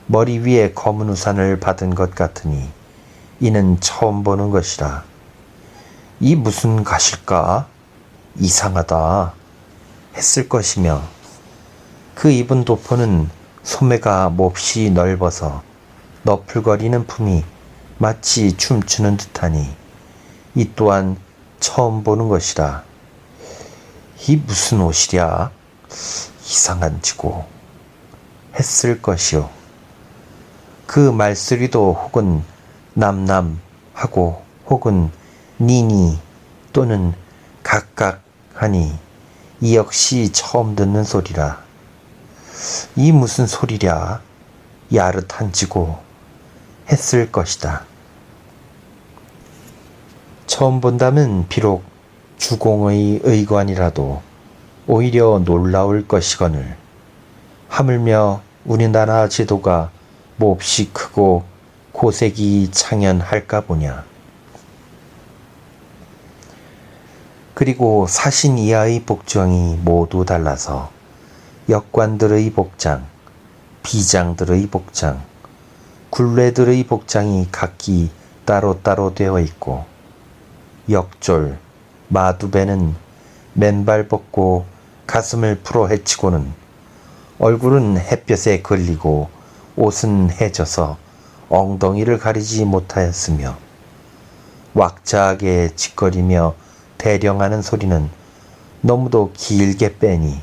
머리 위에 검은 우산을 받은 것 같으니 이는 처음 보는 것이라. 이 무슨 갓일까? 이상하다 했을 것이며 그 입은 도포는 소매가 몹시 넓어서 너풀거리는 품이 마치 춤추는 듯하니 이 또한 처음 보는 것이라. 이 무슨 옷이랴? 이상한 지고 했을 것이요. 그 말소리도 혹은 남남하고 혹은 니니 또는 각각 하니 이 역시 처음 듣는 소리라. 이 무슨 소리랴? 야릇한 지고 했을 것이다. 처음 본다면 비록 주공의 의관이라도 오히려 놀라울 것이거늘 하물며 우리나라 제도가 몹시 크고 고색이 창연할까 보냐. 그리고 사신 이하의 복장이 모두 달라서 역관들의 복장, 비장들의 복장, 굴레들의 복장이 각기 따로따로 되어 있고 역졸, 마두배는 맨발 벗고 가슴을 풀어 헤치고는 얼굴은 햇볕에 걸리고 옷은 해져서 엉덩이를 가리지 못하였으며 왁자하게 짓거리며 대령하는 소리는 너무도 길게 빼니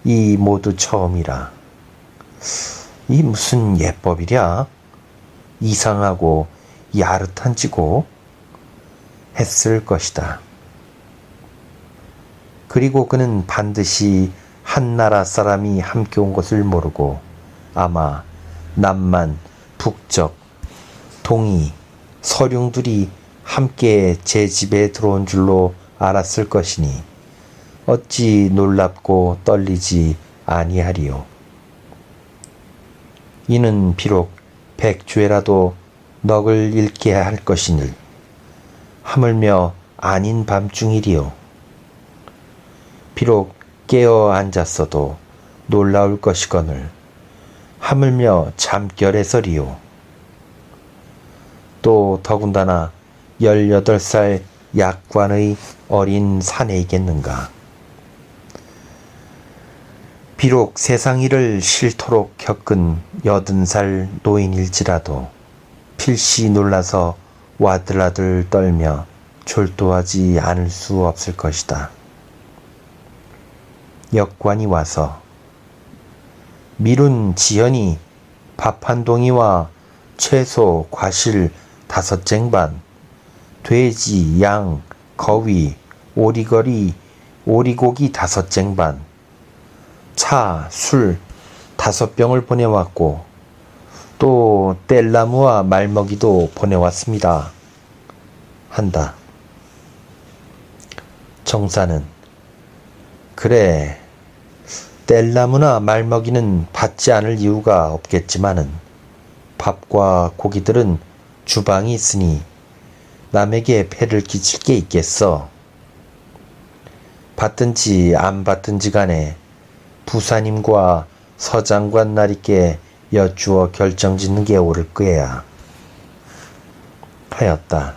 이 모두 처음이라. 이 무슨 예법이랴? 이상하고 야릇한지고 했을 것이다. 그리고 그는 반드시 한나라 사람이 함께 온 것을 모르고 아마 남만, 북적, 동이, 서룡들이 함께 제 집에 들어온 줄로 알았을 것이니 어찌 놀랍고 떨리지 아니하리요. 이는 비록 백주에라도 넋을 잃게 할 것이니 하물며 아닌 밤중이리요. 비록 깨어 앉았어도 놀라울 것이거늘 하물며 잠결에서리요. 또 더군다나 18살 약관의 어린 사내이겠는가. 비록 세상 일을 싫도록 겪은 80살 노인일지라도 필시 놀라서 와들와들 떨며 졸도하지 않을 수 없을 것이다. 역관이 와서 미룬 지연이 밥 한 동이와 채소, 과실 5쟁반, 돼지, 양, 거위, 오리거리, 오리고기 5쟁반, 차, 술 5병을 보내왔고 또 뗄나무와 말먹이도 보내왔습니다. 한다. 정사는 그래, 뗄나무나 말먹이는 받지 않을 이유가 없겠지만은 밥과 고기들은 주방이 있으니 남에게 폐를 끼칠 게 있겠어. 받든지 안 받든지 간에 부사님과 서장관 나리께 여쭈어 결정짓는 게 옳을 거야. 하였다.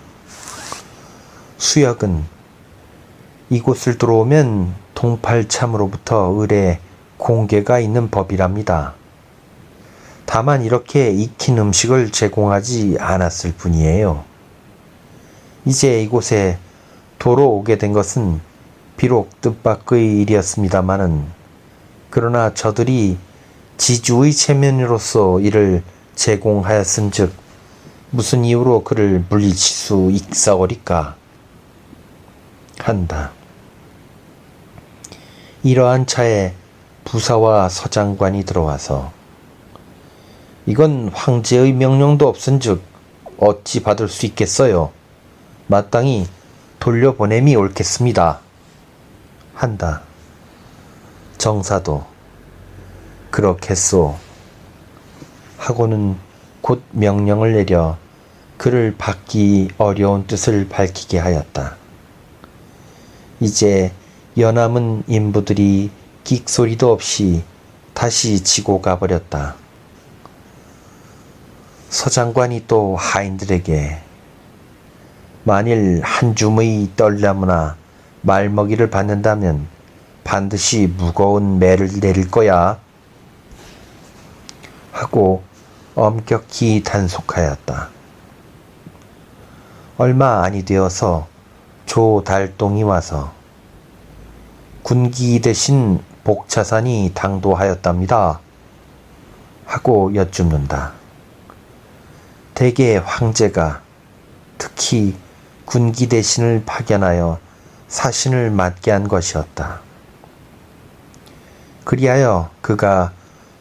수역은 이곳을 들어오면 동팔참으로부터 을에 공개가 있는 법이랍니다. 다만 이렇게 익힌 음식을 제공하지 않았을 뿐이에요. 이제 이곳에 도로 오게 된 것은 비록 뜻밖의 일이었습니다마는 그러나 저들이 지주의 체면으로서 이를 제공하였은즉 무슨 이유로 그를 물리칠 수 있사오리까 한다. 이러한 차에 부사와 서장관이 들어와서 이건 황제의 명령도 없은즉 어찌 받을 수 있겠어요. 마땅히 돌려보냄이 옳겠습니다. 한다. 정사도 그렇겠소 하고는 곧 명령을 내려 그를 받기 어려운 뜻을 밝히게 하였다. 이제 연남은 인부들이 끽소리도 없이 다시 지고 가버렸다. 서장관이 또 하인들에게 만일 한 줌의 떨나무나 말먹이를 받는다면 반드시 무거운 매를 내릴 거야 하고 엄격히 단속하였다. 얼마 아니 되어서 조달동이 와서 군기 대신 복차산이 당도하였답니다 하고 여쭙는다. 대개 황제가 특히 군기 대신을 파견하여 사신을 맡게 한 것이었다. 그리하여 그가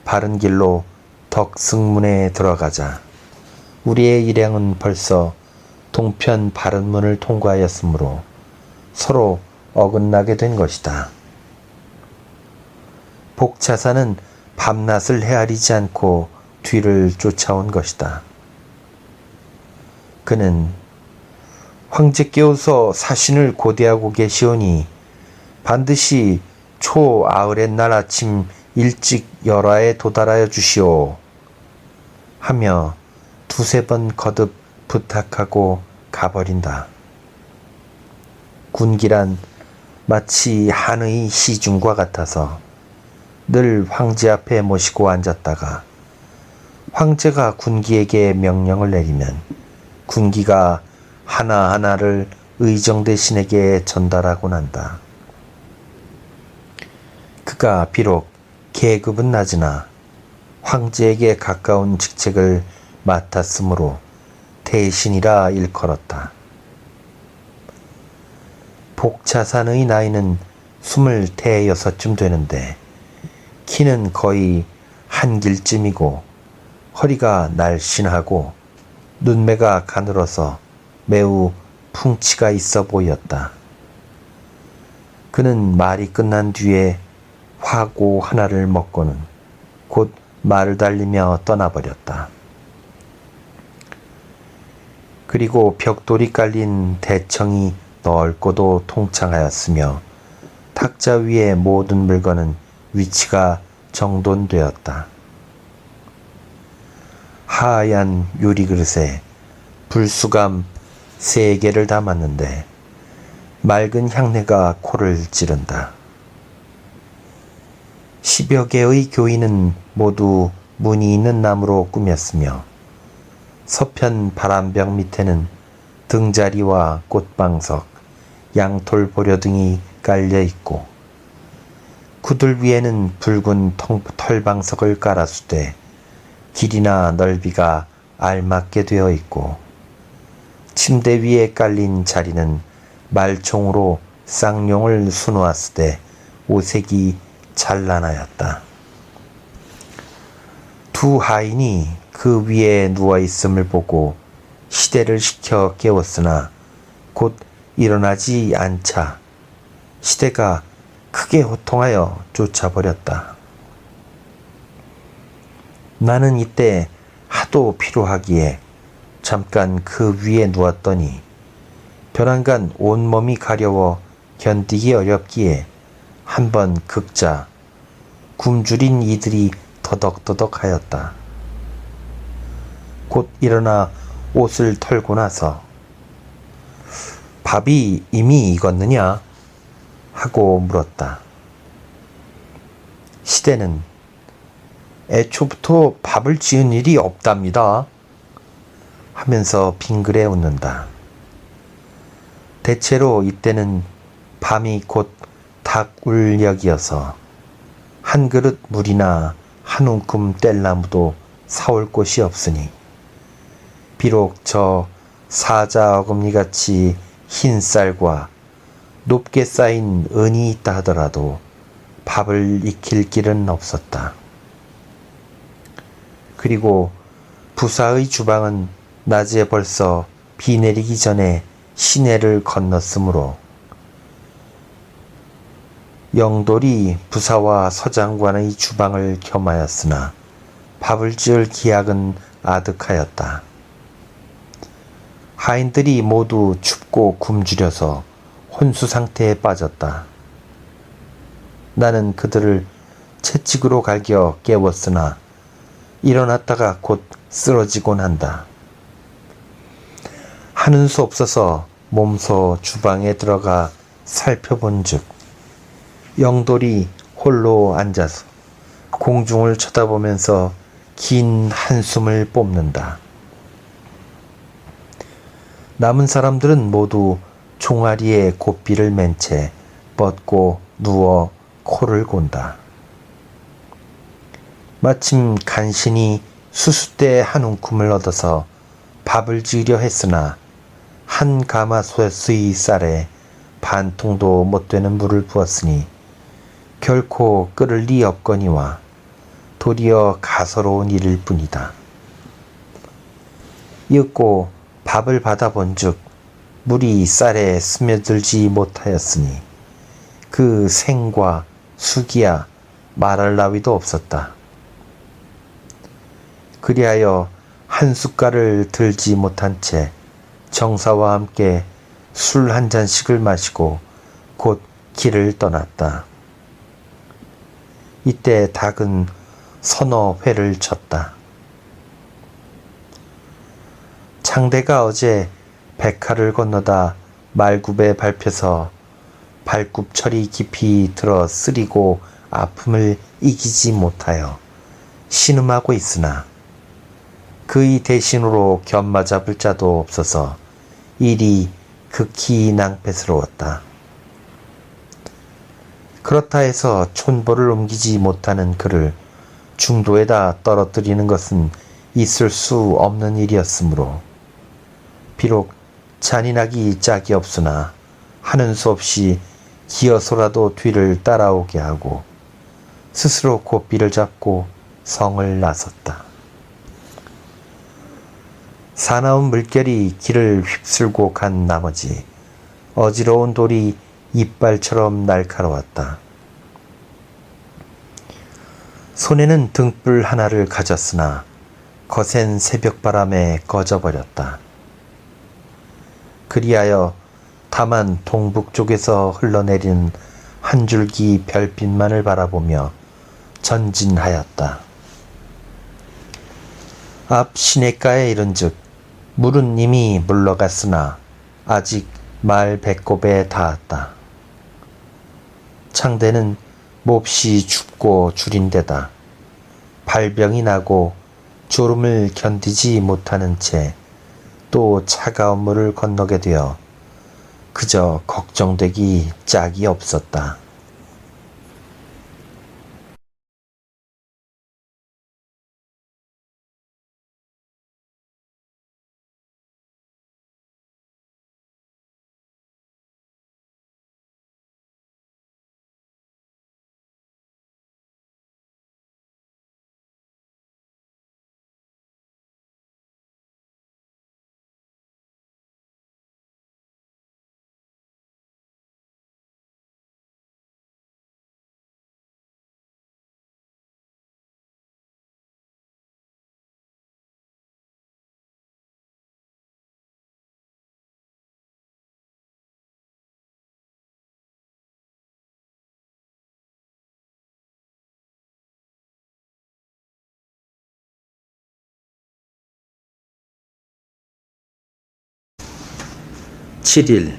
바른 길로 덕승문에 들어가자 우리의 일행은 벌써 동편 바른문을 통과하였으므로 서로 어긋나게 된 것이다. 복차사는 밤낮을 헤아리지 않고 뒤를 쫓아온 것이다. 그는 황제께서 사신을 고대하고 계시오니 반드시 초아을의 날 아침 일찍 열화에 도달하여 주시오 하며 두세 번 거듭 부탁하고 가버린다. 군기란 마치 한의 시중과 같아서 늘 황제 앞에 모시고 앉았다가 황제가 군기에게 명령을 내리면 군기가 하나하나를 의정 대신에게 전달하곤 한다. 그가 비록 계급은 낮으나 황제에게 가까운 직책을 맡았으므로 대신이라 일컬었다. 복차산의 나이는 26쯤 되는데 키는 거의 한길쯤이고 허리가 날씬하고 눈매가 가늘어서 매우 풍치가 있어 보였다. 그는 말이 끝난 뒤에 화고 하나를 먹고는 곧 말을 달리며 떠나버렸다. 그리고 벽돌이 깔린 대청이 넓고도 통창하였으며 탁자 위의 모든 물건은 위치가 정돈되었다. 하얀 유리그릇에 불수감 3개를 담았는데 맑은 향내가 코를 찌른다. 10여 개의 교인은 모두 무늬 있는 나무로 꾸몄으며 서편 바람벽 밑에는 등자리와 꽃방석, 양톨보려 등이 깔려 있고 구들 위에는 붉은 털방석을 깔아수되 길이나 넓이가 알맞게 되어 있고 침대 위에 깔린 자리는 말총으로 쌍용을 수놓았으되 오색이 찬란하였다. 두 하인이 그 위에 누워있음을 보고 시대를 시켜 깨웠으나 곧 일어나지 않자 시대가 크게 호통하여 쫓아버렸다. 나는 이때 하도 피로하기에 잠깐 그 위에 누웠더니 벼랑간 온몸이 가려워 견디기 어렵기에 한번 긁자 굶주린 이들이 더덕더덕 하였다. 곧 일어나 옷을 털고 나서 밥이 이미 익었느냐 하고 물었다. 시대는 애초부터 밥을 지은 일이 없답니다 하면서 빙그레 웃는다. 대체로 이때는 밤이 곧 닭울녘이어서 한 그릇 물이나 한 움큼 뗄나무도 사올 곳이 없으니 비록 저 사자 어금니같이 흰 쌀과 높게 쌓인 은이 있다 하더라도 밥을 익힐 길은 없었다. 그리고 부사의 주방은 낮에 벌써 비 내리기 전에 시내를 건넜으므로 영돌이 부사와 서장관의 주방을 겸하였으나 밥을 지을 기약은 아득하였다. 하인들이 모두 춥고 굶주려서 혼수 상태에 빠졌다. 나는 그들을 채찍으로 갈겨 깨웠으나 일어났다가 곧 쓰러지곤 한다. 하는 수 없어서 몸소 주방에 들어가 살펴본즉 영돌이 홀로 앉아서 공중을 쳐다보면서 긴 한숨을 뽐는다. 남은 사람들은 모두 종아리에 고삐를 맨 채 뻗고 누워 코를 곤다. 마침 간신히 수숫대 한 움큼을 얻어서 밥을 지으려 했으나 한 가마솥의 쌀에 반 통도 못 되는 물을 부었으니 결코 끓을 리 없거니와 도리어 가소로운 일일 뿐이다. 이윽고 밥을 받아본즉 물이 쌀에 스며들지 못하였으니 그 생과 숙이야 말할 나위도 없었다. 그리하여 한 숟갈을 들지 못한 채 정사와 함께 술 한 잔씩을 마시고 곧 길을 떠났다. 이때 닭은 서너 회를 쳤다. 창대가 어제 백화를 건너다 말굽에 밟혀서 발굽철이 깊이 들어 쓰리고 아픔을 이기지 못하여 신음하고 있으나 그의 대신으로 견마 잡을 자도 없어서 일이 극히 낭패스러웠다. 그렇다 해서 촌보를 옮기지 못하는 그를 중도에다 떨어뜨리는 것은 있을 수 없는 일이었으므로 비록 잔인하기 짝이 없으나 하는 수 없이 기어서라도 뒤를 따라오게 하고 스스로 고삐를 잡고 성을 나섰다. 사나운 물결이 길을 휩쓸고 간 나머지 어지러운 돌이 이빨처럼 날카로웠다. 손에는 등불 하나를 가졌으나 거센 새벽바람에 꺼져버렸다. 그리하여 다만 동북쪽에서 흘러내리는 한 줄기 별빛만을 바라보며 전진하였다. 앞 시냇가에 이른즉 물은 이미 물러갔으나 아직 말 배꼽에 닿았다. 창대는 몹시 춥고 줄인데다 발병이 나고 졸음을 견디지 못하는 채 또 차가운 물을 건너게 되어 그저 걱정되기 짝이 없었다. (7일)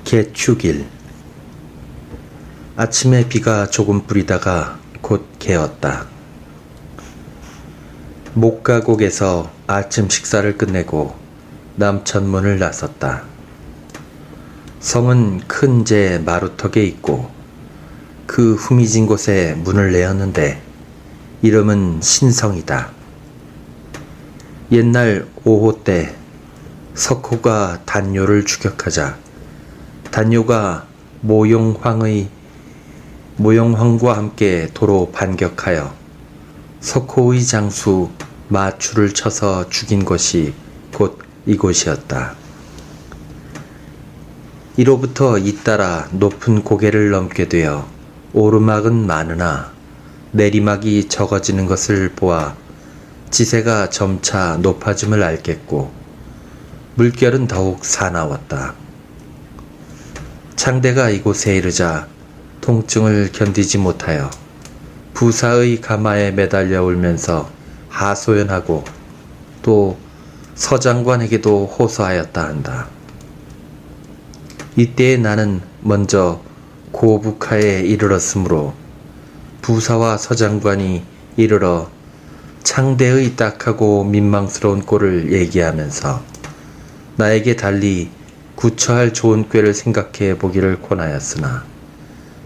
개축일. 아침에 비가 조금 뿌리다가 곧 개었다. 목가곡에서 아침 식사를 끝내고 남천문을 나섰다. 성은 큰 제 마루턱에 있고 그 후미진 곳에 문을 내었는데 이름은 신성이다. 옛날 오호 때 석호가 단요를 추격하자 단요가 모용황과 함께 도로 반격하여 석호의 장수 마추를 쳐서 죽인 것이 곧 이곳이었다. 이로부터 잇따라 높은 고개를 넘게 되어 오르막은 많으나 내리막이 적어지는 것을 보아 지세가 점차 높아짐을 알겠고 물결은 더욱 사나웠다. 창대가 이곳에 이르자 통증을 견디지 못하여 부사의 가마에 매달려 울면서 하소연하고 또 서장관에게도 호소하였다 한다. 이때에 나는 먼저 고북하에 이르렀으므로 부사와 서장관이 이르러 창대의 딱하고 민망스러운 꼴을 얘기하면서 나에게 달리 구처할 좋은 꾀를 생각해 보기를 권하였으나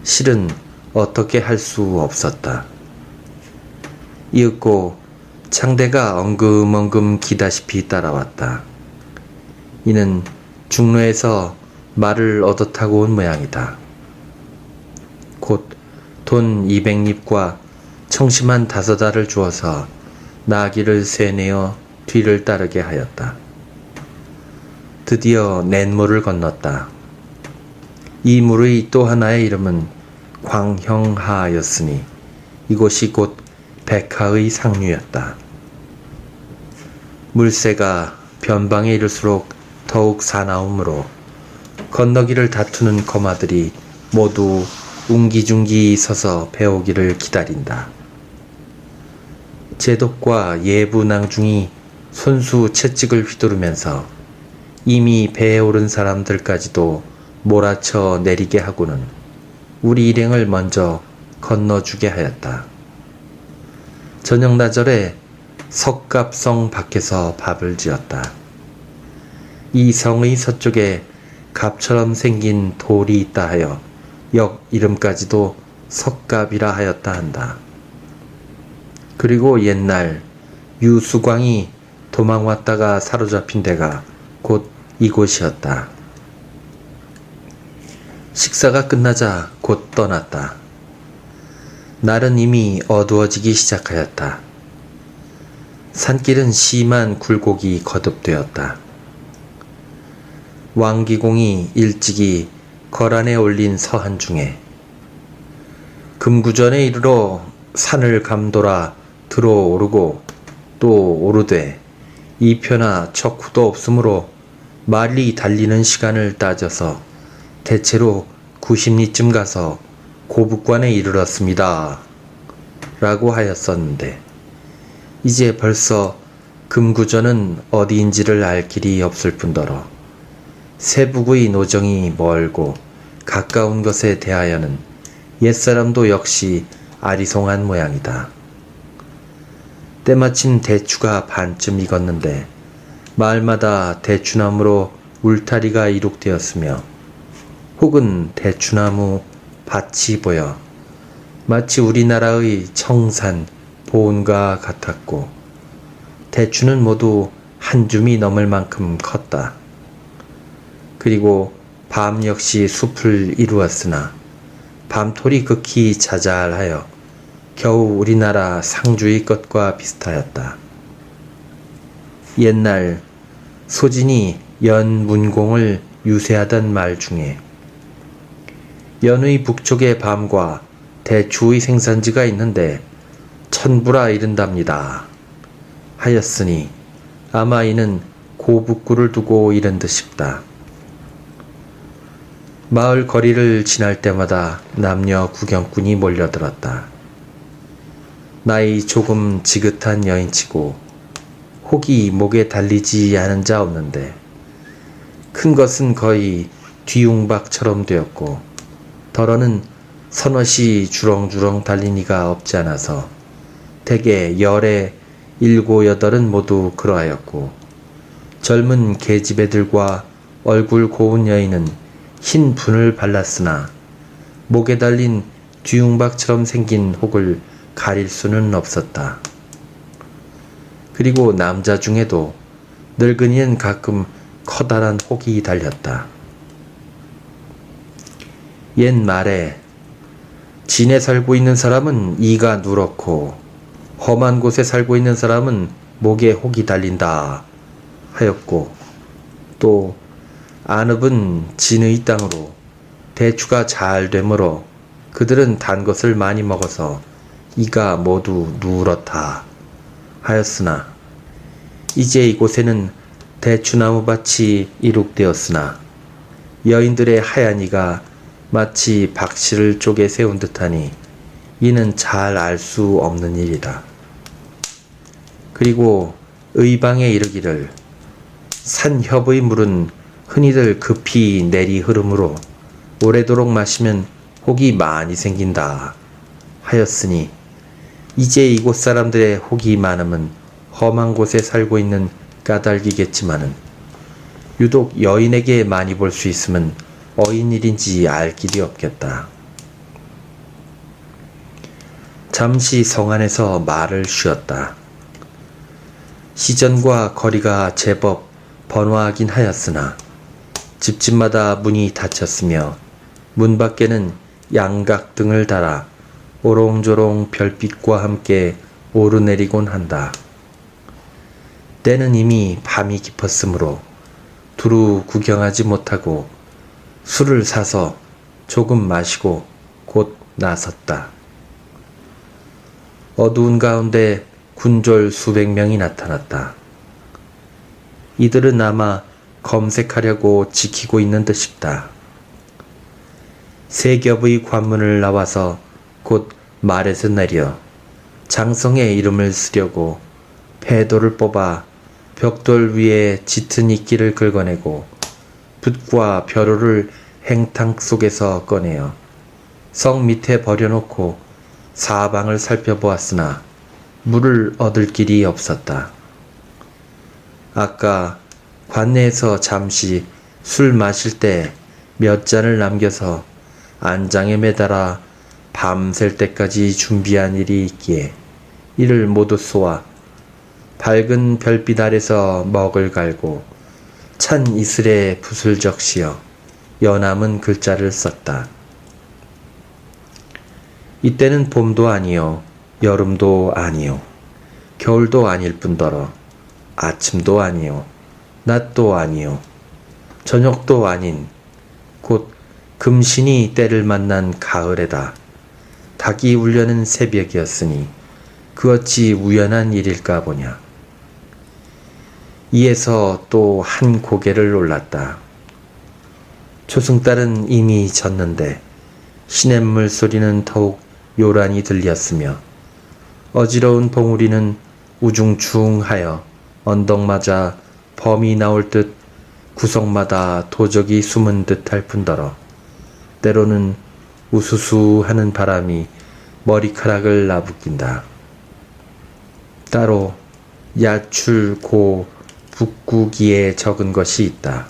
실은 어떻게 할 수 없었다. 이윽고 창대가 엉금엉금 기다시피 따라왔다. 이는 중로에서 말을 얻어 타고 온 모양이다. 곧 돈 200립과 청심한 5알을 주어서 나귀를 세내어 뒤를 따르게 하였다. 드디어 냇물을 건넜다. 이 물의 또 하나의 이름은 광형하였으니 이곳이 곧 백하의 상류였다. 물새가 변방에 이를수록 더욱 사나우므로 건너기를 다투는 거마들이 모두 웅기중기 서서 배오기를 기다린다. 제독과 예부낭중이 손수 채찍을 휘두르면서 이미 배에 오른 사람들까지도 몰아쳐 내리게 하고는 우리 일행을 먼저 건너주게 하였다. 저녁나절에 석갑성 밖에서 밥을 지었다. 이 성의 서쪽에 갑처럼 생긴 돌이 있다 하여 역 이름까지도 석갑이라 하였다 한다. 그리고 옛날 유수광이 도망왔다가 사로잡힌 데가 곧 이곳이었다. 식사가 끝나자 곧 떠났다. 날은 이미 어두워지기 시작하였다. 산길은 심한 굴곡이 거듭되었다. 왕기공이 일찍이 거란에 올린 서한 중에 금구전에 이르러 산을 감돌아 들어오르고 또 오르되 이표나 척후도 없으므로 말리 달리는 시간을 따져서 대체로 90리쯤 가서 고북관에 이르렀습니다. 라고 하였었는데 이제 벌써 금구전은 어디인지를 알 길이 없을 뿐더러 세북의 노정이 멀고 가까운 것에 대하여는 옛사람도 역시 아리송한 모양이다. 때마침 대추가 반쯤 익었는데 마을마다 대추나무로 울타리가 이룩되었으며 혹은 대추나무 밭이 보여 마치 우리나라의 청산, 보온과 같았고 대추는 모두 한 줌이 넘을 만큼 컸다. 그리고 밤 역시 숲을 이루었으나 밤톨이 극히 자잘하여 겨우 우리나라 상주의 것과 비슷하였다. 옛날 소진이 연문공을 유세하던 말 중에 연의 북쪽의 밤과 대추의 생산지가 있는데 천부라 이른답니다 하였으니 아마 이는 고북구를 두고 이른 듯 싶다. 마을 거리를 지날 때마다 남녀 구경꾼이 몰려들었다. 나이 조금 지긋한 여인치고 혹이 목에 달리지 않은 자 없는데 큰 것은 거의 뒤웅박처럼 되었고 덜어는 서너시 주렁주렁 달린 이가 없지 않아서 대개 열에 7, 8은 모두 그러하였고 젊은 계집애들과 얼굴 고운 여인은 흰 분을 발랐으나 목에 달린 뒤웅박처럼 생긴 혹을 가릴 수는 없었다. 그리고 남자 중에도 늙은이는 가끔 커다란 혹이 달렸다. 옛 말에 진에 살고 있는 사람은 이가 누렇고 험한 곳에 살고 있는 사람은 목에 혹이 달린다 하였고 또 안읍은 진의 땅으로 대추가 잘 되므로 그들은 단 것을 많이 먹어서 이가 모두 누렇다 하였으나 이제 이곳에는 대추나무 밭이 이룩되었으나 여인들의 하얀 이가 마치 박씨를 쪼개 세운 듯하니 이는 잘 알 수 없는 일이다. 그리고 의방에 이르기를 산협의 물은 흔히들 급히 내리 흐르므로 오래도록 마시면 혹이 많이 생긴다 하였으니 이제 이곳 사람들의 혹이 많음은 험한 곳에 살고 있는 까닭이겠지만은 유독 여인에게 많이 볼 수 있으면 어인일인지 알 길이 없겠다. 잠시 성 안에서 말을 쉬었다. 시전과 거리가 제법 번화하긴 하였으나 집집마다 문이 닫혔으며 문 밖에는 양각등을 달아 오롱조롱 별빛과 함께 오르내리곤 한다. 때는 이미 밤이 깊었으므로 두루 구경하지 못하고 술을 사서 조금 마시고 곧 나섰다. 어두운 가운데 군졸 수백 명이 나타났다. 이들은 아마 검색하려고 지키고 있는 듯 싶다. 세 겹의 관문을 나와서 곧 말에서 내려 장성의 이름을 쓰려고 패도를 뽑아 벽돌 위에 짙은 이끼를 긁어내고 붓과 벼루를 행탕 속에서 꺼내어 성 밑에 버려놓고 사방을 살펴보았으나 물을 얻을 길이 없었다. 아까 관내에서 잠시 술 마실 때 몇 잔을 남겨서 안장에 매달아 밤샐 때까지 준비한 일이 있기에 이를 모두 쏘아 밝은 별빛 아래서 먹을 갈고 찬 이슬에 붓을 적시어 여남은 글자를 썼다. 이때는 봄도 아니요 여름도 아니요 겨울도 아닐 뿐더러 아침도 아니요 낮도 아니요 저녁도 아닌 곧 금신이 때를 만난 가을에다 닭이 울려는 새벽이었으니 그 어찌 우연한 일일까 보냐. 이에서 또 한 고개를 올랐다. 초승달은 이미 졌는데 시냇물 소리는 더욱 요란히 들렸으며 어지러운 봉우리는 우중충하여 언덕마저 범이 나올 듯 구석마다 도적이 숨은 듯할 뿐더러 때로는 우수수 하는 바람이 머리카락을 나부낀다. 따로 야출 고 북구기에 적은 것이 있다.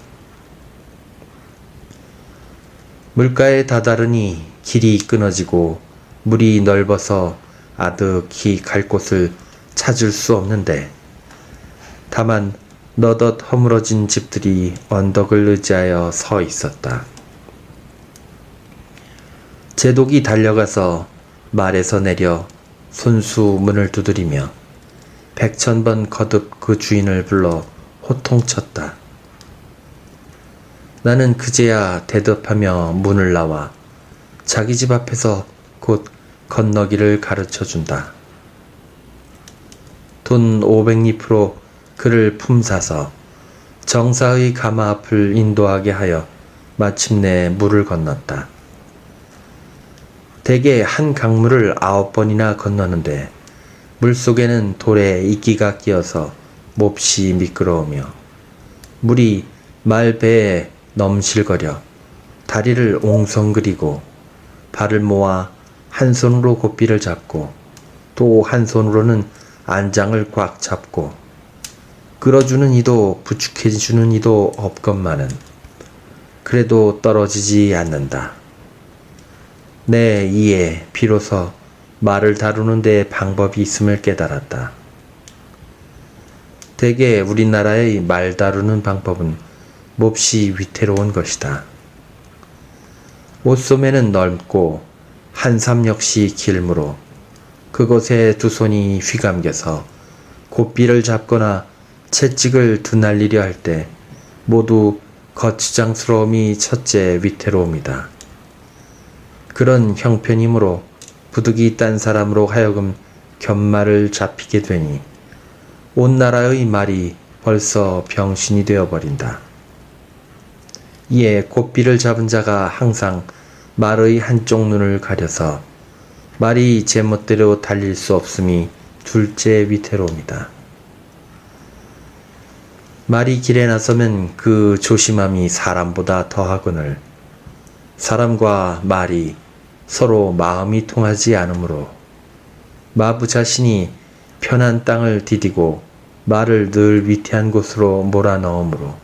물가에 다다르니 길이 끊어지고 물이 넓어서 아득히 갈 곳을 찾을 수 없는데 다만 너덧 허물어진 집들이 언덕을 의지하여 서 있었다. 제독이 달려가서 말에서 내려 손수 문을 두드리며 백천번 거듭 그 주인을 불러 호통쳤다. 나는 그제야 대답하며 문을 나와 자기 집 앞에서 곧 건너기를 가르쳐준다. 돈 500리프로 그를 품사서 정사의 가마 앞을 인도하게 하여 마침내 물을 건넜다. 대개 한 강물을 9번이나 건너는데 물속에는 돌에 이끼가 끼어서 몹시 미끄러우며 물이 말 배에 넘실거려 다리를 옹성거리고 발을 모아 한 손으로 고삐를 잡고 또 한 손으로는 안장을 꽉 잡고 끌어주는 이도 부축해주는 이도 없건만은 그래도 떨어지지 않는다. 내 이에 비로소 말을 다루는 데 방법이 있음을 깨달았다. 대개 우리나라의 말 다루는 방법은 몹시 위태로운 것이다. 옷소매는 넓고 한삼 역시 길므로 그곳에 두 손이 휘감겨서 고삐를 잡거나 채찍을 드날리려 할 때 모두 거추장스러움이 첫째 위태로움이다. 그런 형편이므로 부득이 딴 사람으로 하여금 견말을 잡히게 되니 온 나라의 말이 벌써 병신이 되어버린다. 이에 고삐를 잡은 자가 항상 말의 한쪽 눈을 가려서 말이 제멋대로 달릴 수 없음이 둘째 위태로움이다. 말이 길에 나서면 그 조심함이 사람보다 더하거늘 사람과 말이 서로 마음이 통하지 않으므로 마부 자신이 편한 땅을 디디고 말을 늘 위태한 곳으로 몰아넣으므로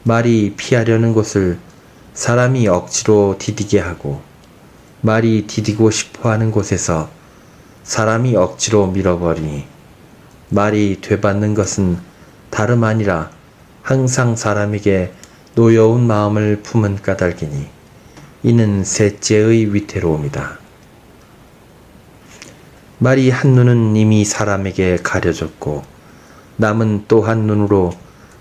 말이 피하려는 곳을 사람이 억지로 디디게 하고 말이 디디고 싶어하는 곳에서 사람이 억지로 밀어버리니 말이 되받는 것은 다름 아니라 항상 사람에게 노여운 마음을 품은 까닭이니 이는 셋째의 위태로움이다. 말이 한눈은 이미 사람에게 가려졌고 남은 또 한 눈으로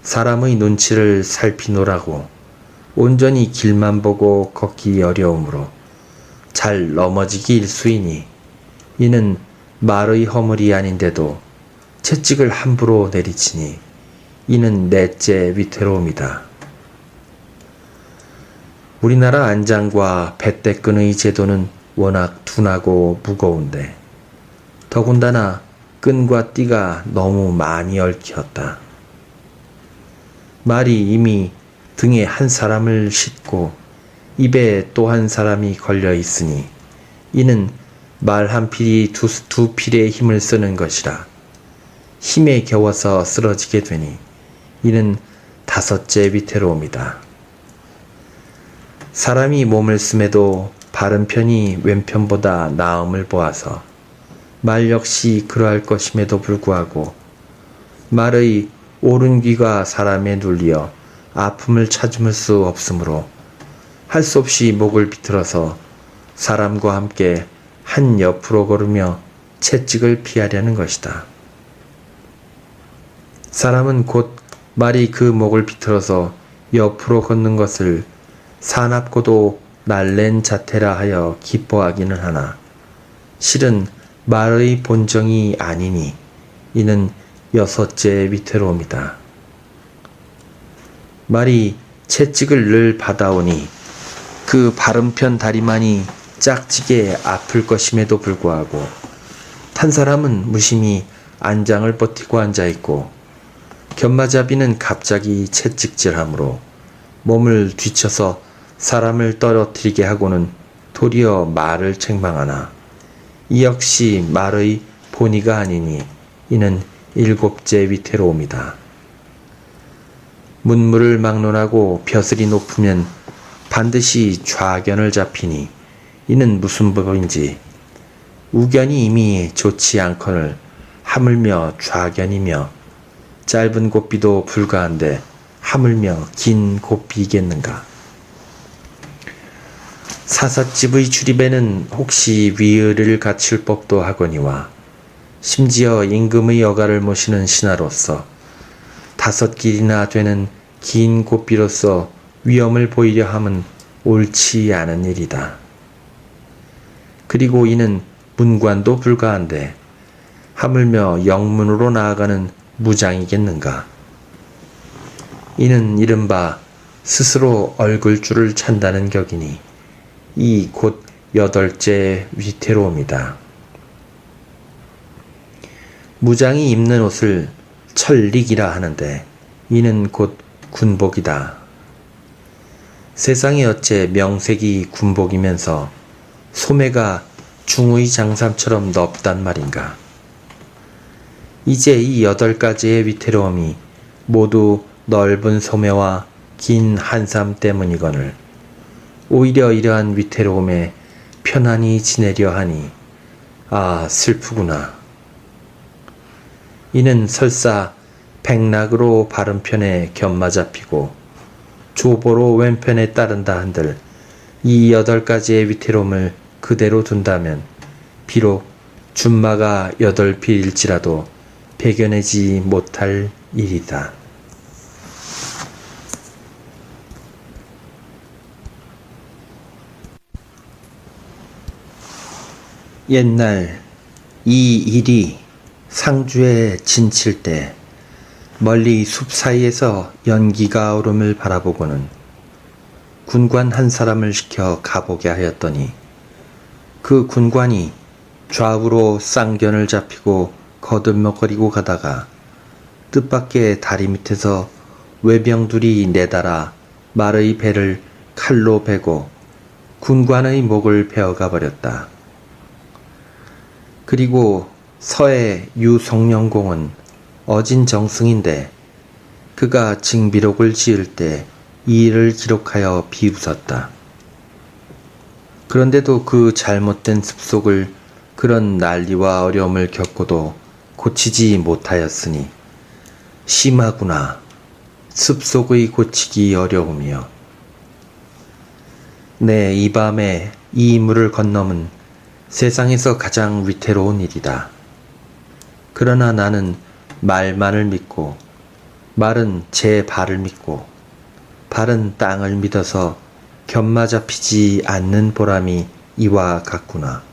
사람의 눈치를 살피노라고 온전히 길만 보고 걷기 어려우므로 잘 넘어지기 일수이니 이는 말의 허물이 아닌데도 채찍을 함부로 내리치니 이는 넷째 위태로움이다. 우리나라 안장과 배때끈의 제도는 워낙 둔하고 무거운데 더군다나 끈과 띠가 너무 많이 얽혔다. 말이 이미 등에 한 사람을 싣고 입에 또 한 사람이 걸려 있으니 이는 말 한 필이 두 필의 힘을 쓰는 것이라 힘에 겨워서 쓰러지게 되니 이는 다섯째 위태로움이다. 사람이 몸을 쓰매도 바른 편이 왼편보다 나음을 보아서 말 역시 그러할 것임에도 불구하고 말의 옳은 귀가 사람에 눌리어 아픔을 찾을 수 없으므로 할 수 없이 목을 비틀어서 사람과 함께 한 옆으로 걸으며 채찍을 피하려는 것이다. 사람은 곧 말이 그 목을 비틀어서 옆으로 걷는 것을 사납고도 날랜 자태라 하여 기뻐하기는 하나 실은 말의 본정이 아니니 이는 여섯째 위태로움이다. 말이 채찍을 늘 받아오니 그 바른편 다리만이 짝지게 아플 것임에도 불구하고 탄 사람은 무심히 안장을 버티고 앉아있고 견마잡이는 갑자기 채찍질하므로 몸을 뒤쳐서 사람을 떨어뜨리게 하고는 도리어 말을 책망하나 이 역시 말의 본의가 아니니 이는 일곱째 위태로움이다. 문물을 막론하고 벼슬이 높으면 반드시 좌견을 잡히니 이는 무슨 법인지 우견이 이미 좋지 않거늘 하물며 좌견이며 짧은 고삐도 불가한데 하물며 긴 고삐이겠는가. 사삿집의 출입에는 혹시 위의를 갖출 법도 하거니와 심지어 임금의 여가를 모시는 신하로서 5길이나 되는 긴 고삐로서 위엄을 보이려 함은 옳지 않은 일이다. 그리고 이는 문관도 불가한데 하물며 영문으로 나아가는 무장이겠는가. 이는 이른바 스스로 얼굴줄을 찬다는 격이니 이 곧 여덟째 위태로움이다. 무장이 입는 옷을 철릭이라 하는데 이는 곧 군복이다. 세상에 어째 명색이 군복이면서 소매가 중의 장삼처럼 넓단 말인가. 이제 이 8가지의 위태로움이 모두 넓은 소매와 긴 한삼 때문이거늘 오히려 이러한 위태로움에 편안히 지내려 하니 아 슬프구나. 이는 설사 백락으로 바른편에 견마 잡히고 조보로 왼편에 따른다 한들 이 8가지의 위태로움을 그대로 둔다면 비록 준마가 8필일지라도 배겨내지 못할 일이다. 옛날 이 일이 상주에 진칠 때 멀리 숲 사이에서 연기가 오름을 바라보고는 군관 한 사람을 시켜 가보게 하였더니 그 군관이 좌우로 쌍견을 잡히고 거들먹거리고 가다가 뜻밖의 다리 밑에서 외병들이 내달아 말의 배를 칼로 베고 군관의 목을 베어가 버렸다. 그리고 서해 유성령공은 어진 정승인데 그가 징비록을 지을 때 이 일을 기록하여 비웃었다. 그런데도 그 잘못된 습속을 그런 난리와 어려움을 겪고도 고치지 못하였으니 심하구나. 습속의 고치기 어려움이여. 내 이 밤에 이 물을 건넘은 세상에서 가장 위태로운 일이다. 그러나 나는 말만을 믿고 말은 제 발을 믿고 발은 땅을 믿어서 견마 잡히지 않는 보람이 이와 같구나.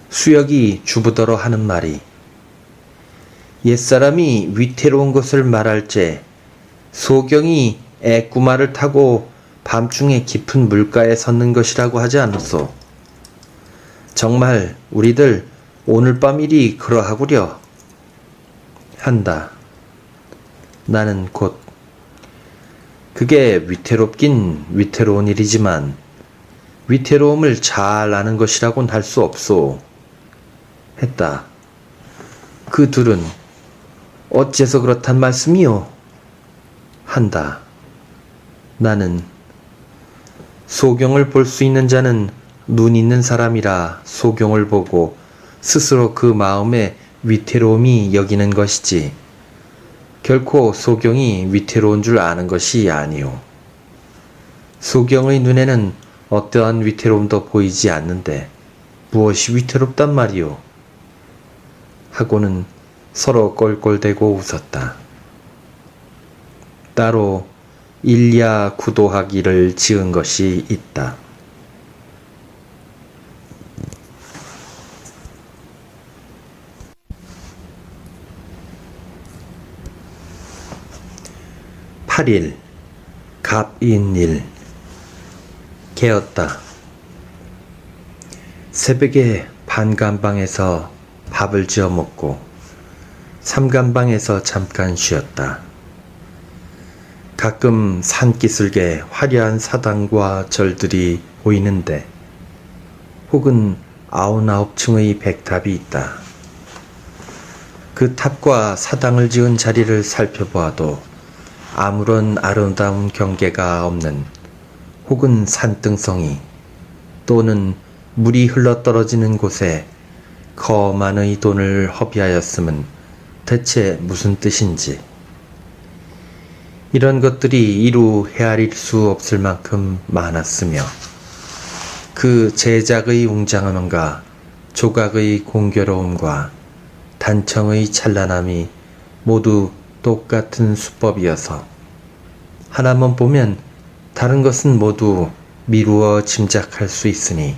수혁이 주부더러 하는 말이 옛사람이 위태로운 것을 말할 때 소경이 애꾸마를 타고 밤중에 깊은 물가에 섰는 것이라고 하지 않았소. 정말 우리들 오늘 밤 일이 그러하구려 한다. 나는 곧 그게 위태롭긴 위태로운 일이지만 위태로움을 잘 아는 것이라고는 할 수 없소 했다. 그 둘은 어째서 그렇단 말씀이요? 한다. 나는 소경을 볼 수 있는 자는 눈 있는 사람이라 소경을 보고 스스로 그 마음에 위태로움이 여기는 것이지 결코 소경이 위태로운 줄 아는 것이 아니오. 소경의 눈에는 어떠한 위태로움도 보이지 않는데 무엇이 위태롭단 말이오? 하고는 서로 꼴꼴대고 웃었다. 따로 일야 구도하기를 지은 것이 있다. (8일) 갑인일 개었다. 새벽에 반간방에서 밥을 지어 먹고 삼간방에서 잠깐 쉬었다. 가끔 산기슭에 화려한 사당과 절들이 보이는데 혹은 99층의 백탑이 있다. 그 탑과 사당을 지은 자리를 살펴보아도 아무런 아름다운 경계가 없는 혹은 산등성이 또는 물이 흘러떨어지는 곳에 거만의 돈을 허비하였음은 대체 무슨 뜻인지 이런 것들이 이루 헤아릴 수 없을 만큼 많았으며 그 제작의 웅장함과 조각의 공교로움과 단청의 찬란함이 모두 똑같은 수법이어서 하나만 보면 다른 것은 모두 미루어 짐작할 수 있으니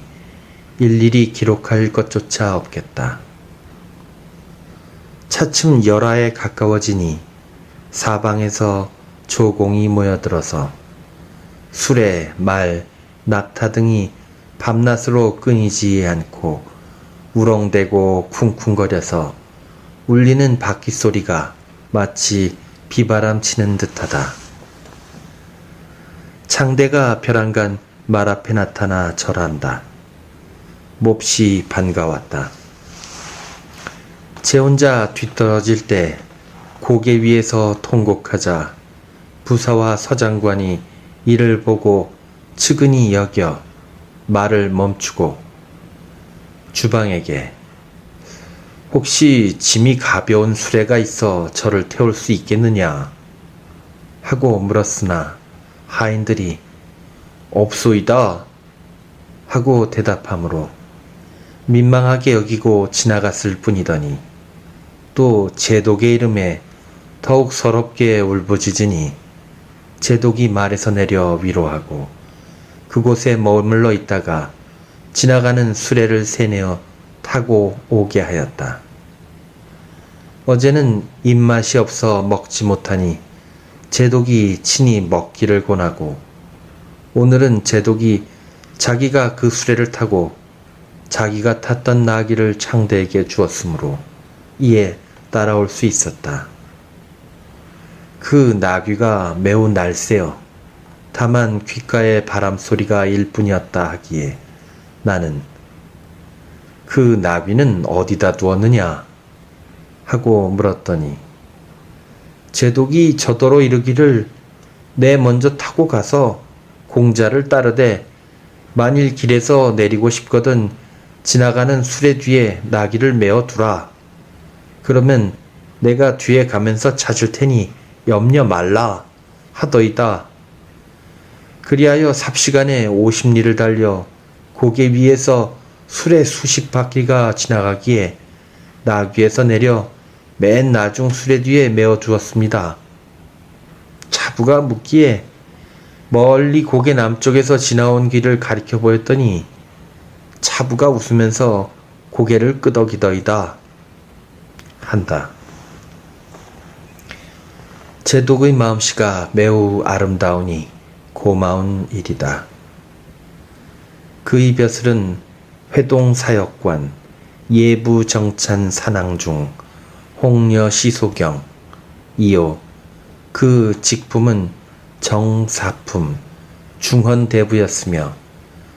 일일이 기록할 것조차 없겠다. 차츰 열화에 가까워지니 사방에서 조공이 모여들어서 수레, 말, 낙타 등이 밤낮으로 끊이지 않고 우렁대고 쿵쿵거려서 울리는 바퀴 소리가 마치 비바람 치는 듯하다. 창대가 벼랑간 말 앞에 나타나 절한다. 몹시 반가웠다. 제 혼자 뒤떨어질 때 고개 위에서 통곡하자 부사와 서장관이 이를 보고 측은히 여겨 말을 멈추고 주방에게 혹시 짐이 가벼운 수레가 있어 저를 태울 수 있겠느냐 하고 물었으나 하인들이 없소이다 하고 대답하므로 민망하게 여기고 지나갔을 뿐이더니 또 제독의 이름에 더욱 서럽게 울부짖으니 제독이 말에서 내려 위로하고 그곳에 머물러 있다가 지나가는 수레를 세내어 타고 오게 하였다. 어제는 입맛이 없어 먹지 못하니 제독이 친히 먹기를 권하고 오늘은 제독이 자기가 그 수레를 타고 자기가 탔던 나귀를 창대에게 주었으므로 이에 따라올 수 있었다. 그 나귀가 매우 날쌔어 다만 귓가에 바람소리가 일뿐이었다 하기에 나는 그 나귀는 어디다 두었느냐 하고 물었더니 제독이 저더러 이르기를 내 먼저 타고 가서 공자를 따르되 만일 길에서 내리고 싶거든 지나가는 수레 뒤에 나귀를 메어 두라. 그러면 내가 뒤에 가면서 찾을 테니 염려 말라 하더이다. 그리하여 삽시간에 50리를 달려 고개 위에서 수레 수십 바퀴가 지나가기에 나귀에서 내려 맨 나중 수레 뒤에 메어 두었습니다. 차부가 묻기에 멀리 고개 남쪽에서 지나온 길을 가리켜 보였더니 차부가 웃으면서 고개를 끄덕이더이다 한다. 제독의 마음씨가 매우 아름다우니 고마운 일이다. 그의 벼슬은 회동사역관, 예부정찬 산항중, 홍려시소경, 이요 그 직품은 정사품, 중헌대부였으며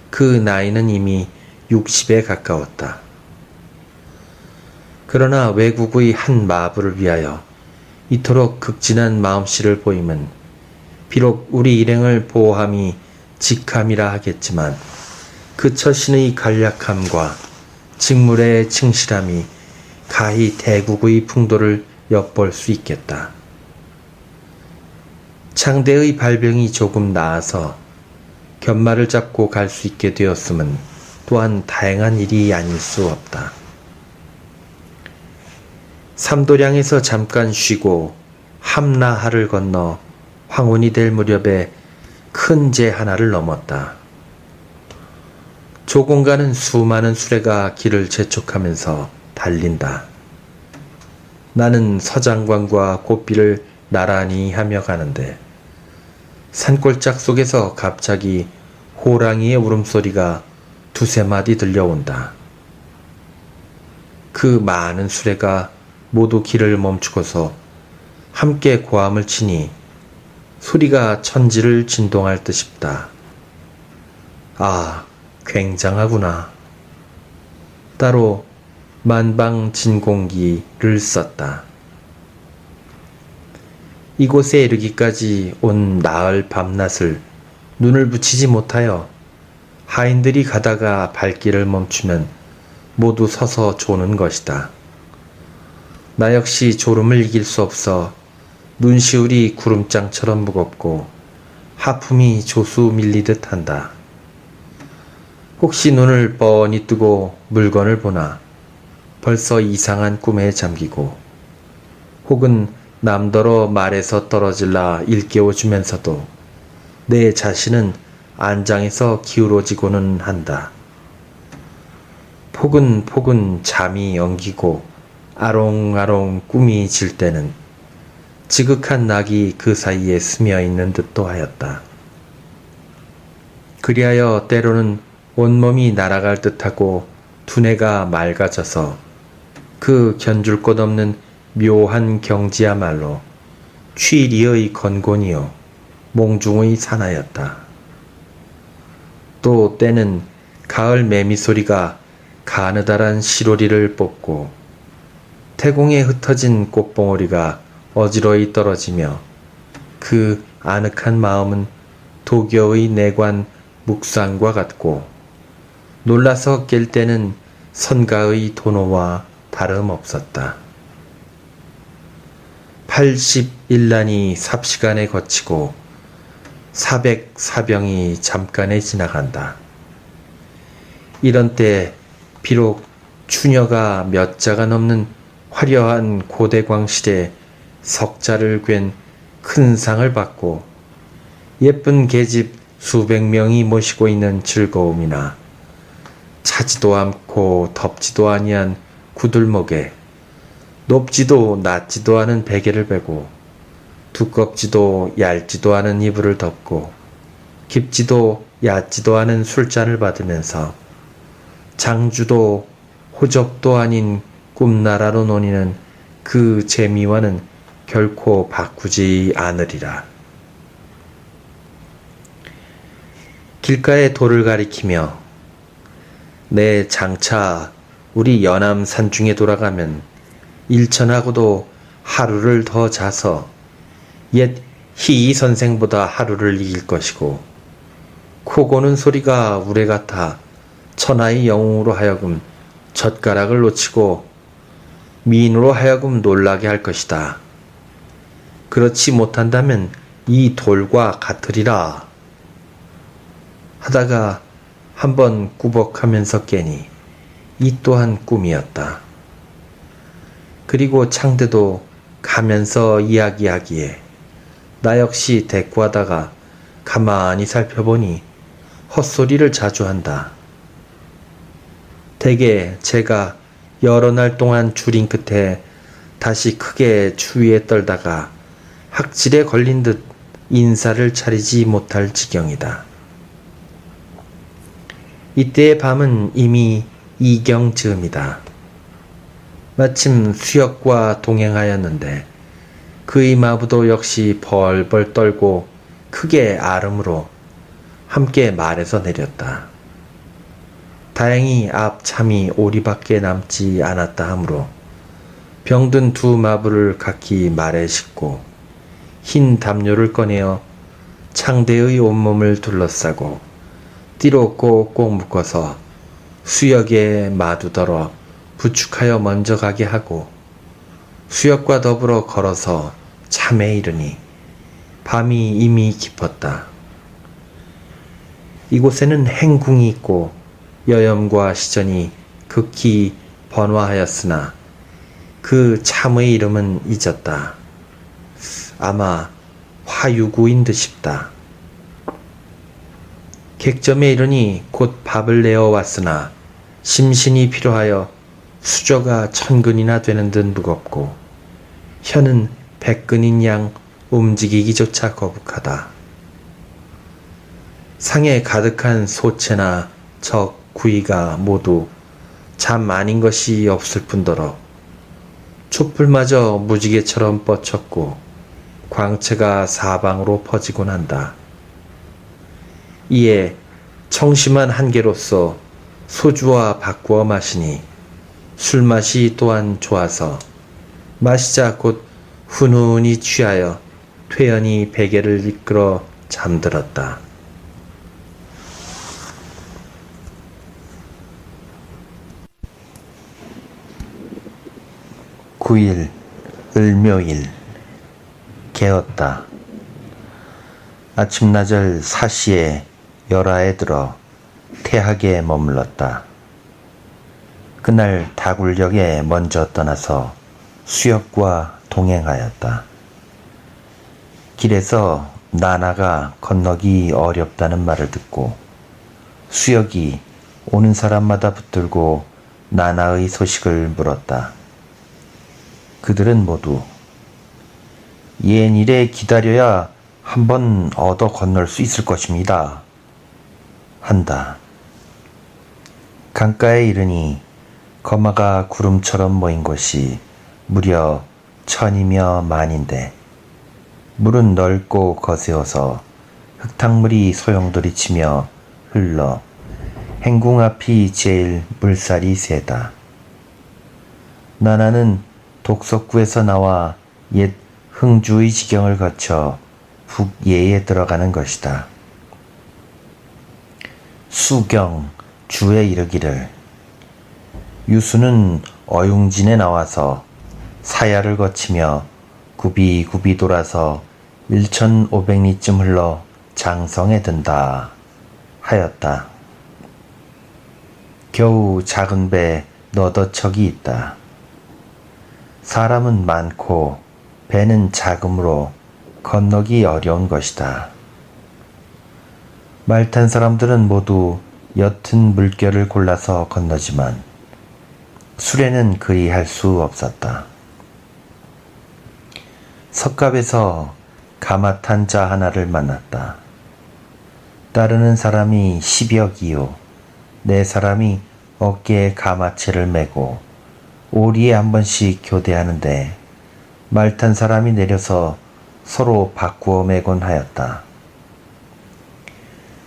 그 나이는 이미 60에 가까웠다. 그러나 외국의 한 마부를 위하여 이토록 극진한 마음씨를 보임은 비록 우리 일행을 보호함이 직함이라 하겠지만 그 처신의 간략함과 직물의 충실함이 가히 대국의 풍도를 엿볼 수 있겠다. 창대의 발병이 조금 나아서 견말을 잡고 갈 수 있게 되었음은 또한 다행한 일이 아닐 수 없다. 삼도량에서 잠깐 쉬고 함나하를 건너 황혼이 될 무렵에 큰 제 하나를 넘었다. 조공가는 수많은 수레가 길을 재촉하면서 달린다. 나는 서장관과 고삐를 나란히 하며 가는데 산골짝 속에서 갑자기 호랑이의 울음소리가 두세 마디 들려온다. 그 많은 수레가 모두 길을 멈추고서 함께 고함을 치니 소리가 천지를 진동할 듯 싶다. 아, 굉장하구나. 따로 만방진공기를 썼다. 이곳에 이르기까지 온 나흘 밤낮을 눈을 붙이지 못하여 하인들이 가다가 발길을 멈추면 모두 서서 조는 것이다. 나 역시 졸음을 이길 수 없어 눈시울이 구름장처럼 무겁고 하품이 조수 밀리듯 한다. 혹시 눈을 뻔히 뜨고 물건을 보나 벌써 이상한 꿈에 잠기고 혹은 남더러 말에서 떨어질라 일깨워주면서도 내 자신은 안장에서 기울어지고는 한다. 포근포근 잠이 엉기고 아롱아롱 꿈이 질 때는 지극한 낙이 그 사이에 스며 있는 듯도 하였다. 그리하여 때로는 온몸이 날아갈 듯하고 두뇌가 맑아져서 그 견줄 것 없는 묘한 경지야말로 취리의 건곤이요 몽중의 사나였다. 또 때는 가을 매미소리가 가느다란 시로리를 뽑고 태공에 흩어진 꽃봉오리가 어지러이 떨어지며 그 아늑한 마음은 도교의 내관 묵상과 같고 놀라서 깰 때는 선가의 도노와 다름없었다. 81난이 삽시간에 거치고 400사병이 잠깐에 지나간다. 이런 때 비록 추녀가 몇 자가 넘는 화려한 고대광실에 석자를 괸 큰 상을 받고 예쁜 계집 수백 명이 모시고 있는 즐거움이나 차지도 않고 덥지도 아니한 구들목에 높지도 낮지도 않은 베개를 베고 두껍지도 얇지도 않은 이불을 덮고 깊지도 얕지도 않은 술잔을 받으면서 장주도 호적도 아닌 꿈나라로 노니는 그 재미와는 결코 바꾸지 않으리라. 길가에 돌을 가리키며 내 장차 우리 연암 산중에 돌아가면 일천하고도 하루를 더 자서 옛 희이 선생보다 하루를 이길 것이고 코 고는 소리가 우레 같아 천하의 영웅으로 하여금 젓가락을 놓치고 미인으로 하여금 놀라게 할 것이다. 그렇지 못한다면 이 돌과 같으리라 하다가 한번 꾸벅하면서 깨니 이 또한 꿈이었다. 그리고 창대도 가면서 이야기하기에 나 역시 대꾸하다가 가만히 살펴보니 헛소리를 자주 한다. 대개 제가 여러 날 동안 줄인 끝에 다시 크게 추위에 떨다가 학질에 걸린 듯 인사를 차리지 못할 지경이다. 이때의 밤은 이미 이경 즈음이다. 마침 수역과 동행하였는데 그의 마부도 역시 벌벌 떨고 크게 앓음으로 함께 말에서 내렸다. 다행히 앞 참이 오리밖에 남지 않았다 하므로 병든 두 마부를 각기 말에 싣고 흰 담요를 꺼내어 창대의 온몸을 둘러싸고 띠로 꼭꼭 묶어서 수역에 마두더러 부축하여 먼저 가게 하고 수역과 더불어 걸어서 참에 이르니 밤이 이미 깊었다. 이곳에는 행궁이 있고 여염과 시전이 극히 번화하였으나 그 참의 이름은 잊었다. 아마 화유구인 듯 싶다. 객점에 이르니 곧 밥을 내어 왔으나 심신이 필요하여 수저가 1000근이나 되는 듯 무겁고 혀는 100근인 양 움직이기조차 거북하다. 상에 가득한 소채나 적, 구이가 모두 잠 아닌 것이 없을 뿐더러 촛불마저 무지개처럼 뻗쳤고 광채가 사방으로 퍼지곤 한다. 이에 청심한 한계로서 소주와 바꾸어 마시니 술맛이 또한 좋아서 마시자 곧 훈훈히 취하여 퇴연히 베개를 이끌어 잠들었다. 9일 을묘일 개었다. 아침나절 4시에 열하에 들어 태학에 머물렀다. 그날 다굴역에 먼저 떠나서 수역과 동행하였다. 길에서 나나가 건너기 어렵다는 말을 듣고 수역이 오는 사람마다 붙들고 나나의 소식을 물었다. 그들은 모두 옌일에 기다려야 한번 얻어 건널 수 있을 것입니다. 한다. 강가에 이르니 거마가 구름처럼 모인 곳이 무려 1000이며 만인데 물은 넓고 거세어서 흙탕물이 소용돌이 치며 흘러 행궁 앞이 제일 물살이 세다. 나나는 독석구에서 나와 옛 흥주의 지경을 거쳐 북예에 들어가는 것이다. 수경 주에 이르기를 유수는 어융진에 나와서 사야를 거치며 굽이굽이 돌아서 1500리쯤 흘러 장성에 든다 하였다. 겨우 작은 배 너더척이 있다. 사람은 많고 배는 작으므로 건너기 어려운 것이다. 말 탄 사람들은 모두 옅은 물결을 골라서 건너지만 수레는 그리 할 수 없었다. 석갑에서 가마 탄 자 하나를 만났다. 따르는 사람이 10여기요. 4사람이 어깨에 가마채를 메고 오리에 한 번씩 교대하는데 말 탄 사람이 내려서 서로 바꾸어 매곤 하였다.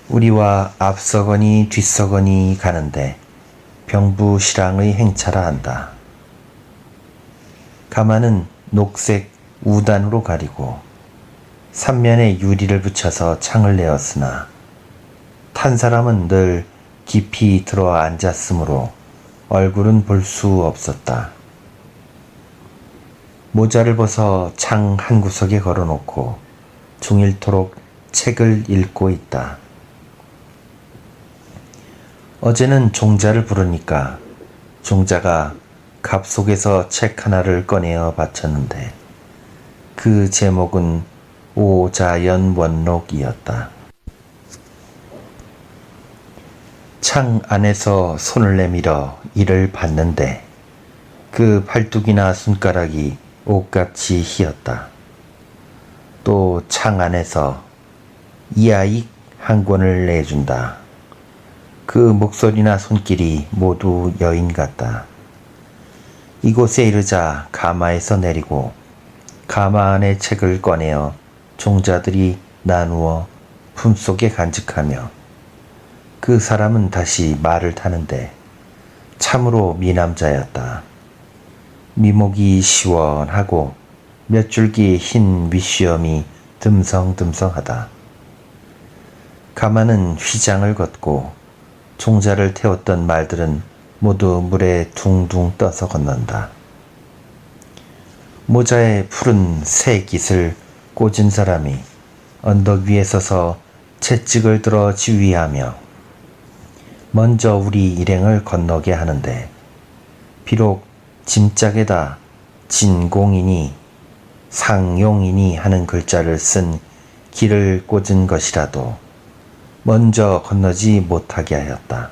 우리와 앞서거니 뒤서거니 가는데 병부시랑의 행차라 한다. 가마는 녹색 우단으로 가리고 삼면에 유리를 붙여서 창을 내었으나 탄 사람은 늘 깊이 들어 앉았으므로 얼굴은 볼 수 없었다. 모자를 벗어 창 한 구석에 걸어놓고 종일토록 책을 읽고 있다. 어제는 종자를 부르니까 종자가 갑 속에서 책 하나를 꺼내어 바쳤는데 그 제목은 오자연원록이었다. 창 안에서 손을 내밀어 이를 봤는데 그 팔뚝이나 손가락이 옷같이 휘었다. 또 창 안에서 이아익 한 권을 내준다. 그 목소리나 손길이 모두 여인 같다. 이곳에 이르자 가마에서 내리고 가마 안의 책을 꺼내어 종자들이 나누어 품속에 간직하며 그 사람은 다시 말을 타는데 참으로 미남자였다. 미목이 시원하고 몇 줄기 흰 윗수염이 듬성듬성하다. 가마는 휘장을 걷고 종자를 태웠던 말들은 모두 물에 둥둥 떠서 건넌다. 모자에 푸른 새 깃을 꽂은 사람이 언덕 위에 서서 채찍을 들어 지휘하며 먼저 우리 일행을 건너게 하는데 비록 짐짝에다 진공이니 상용이니 하는 글자를 쓴 길을 꽂은 것이라도 먼저 건너지 못하게 하였다.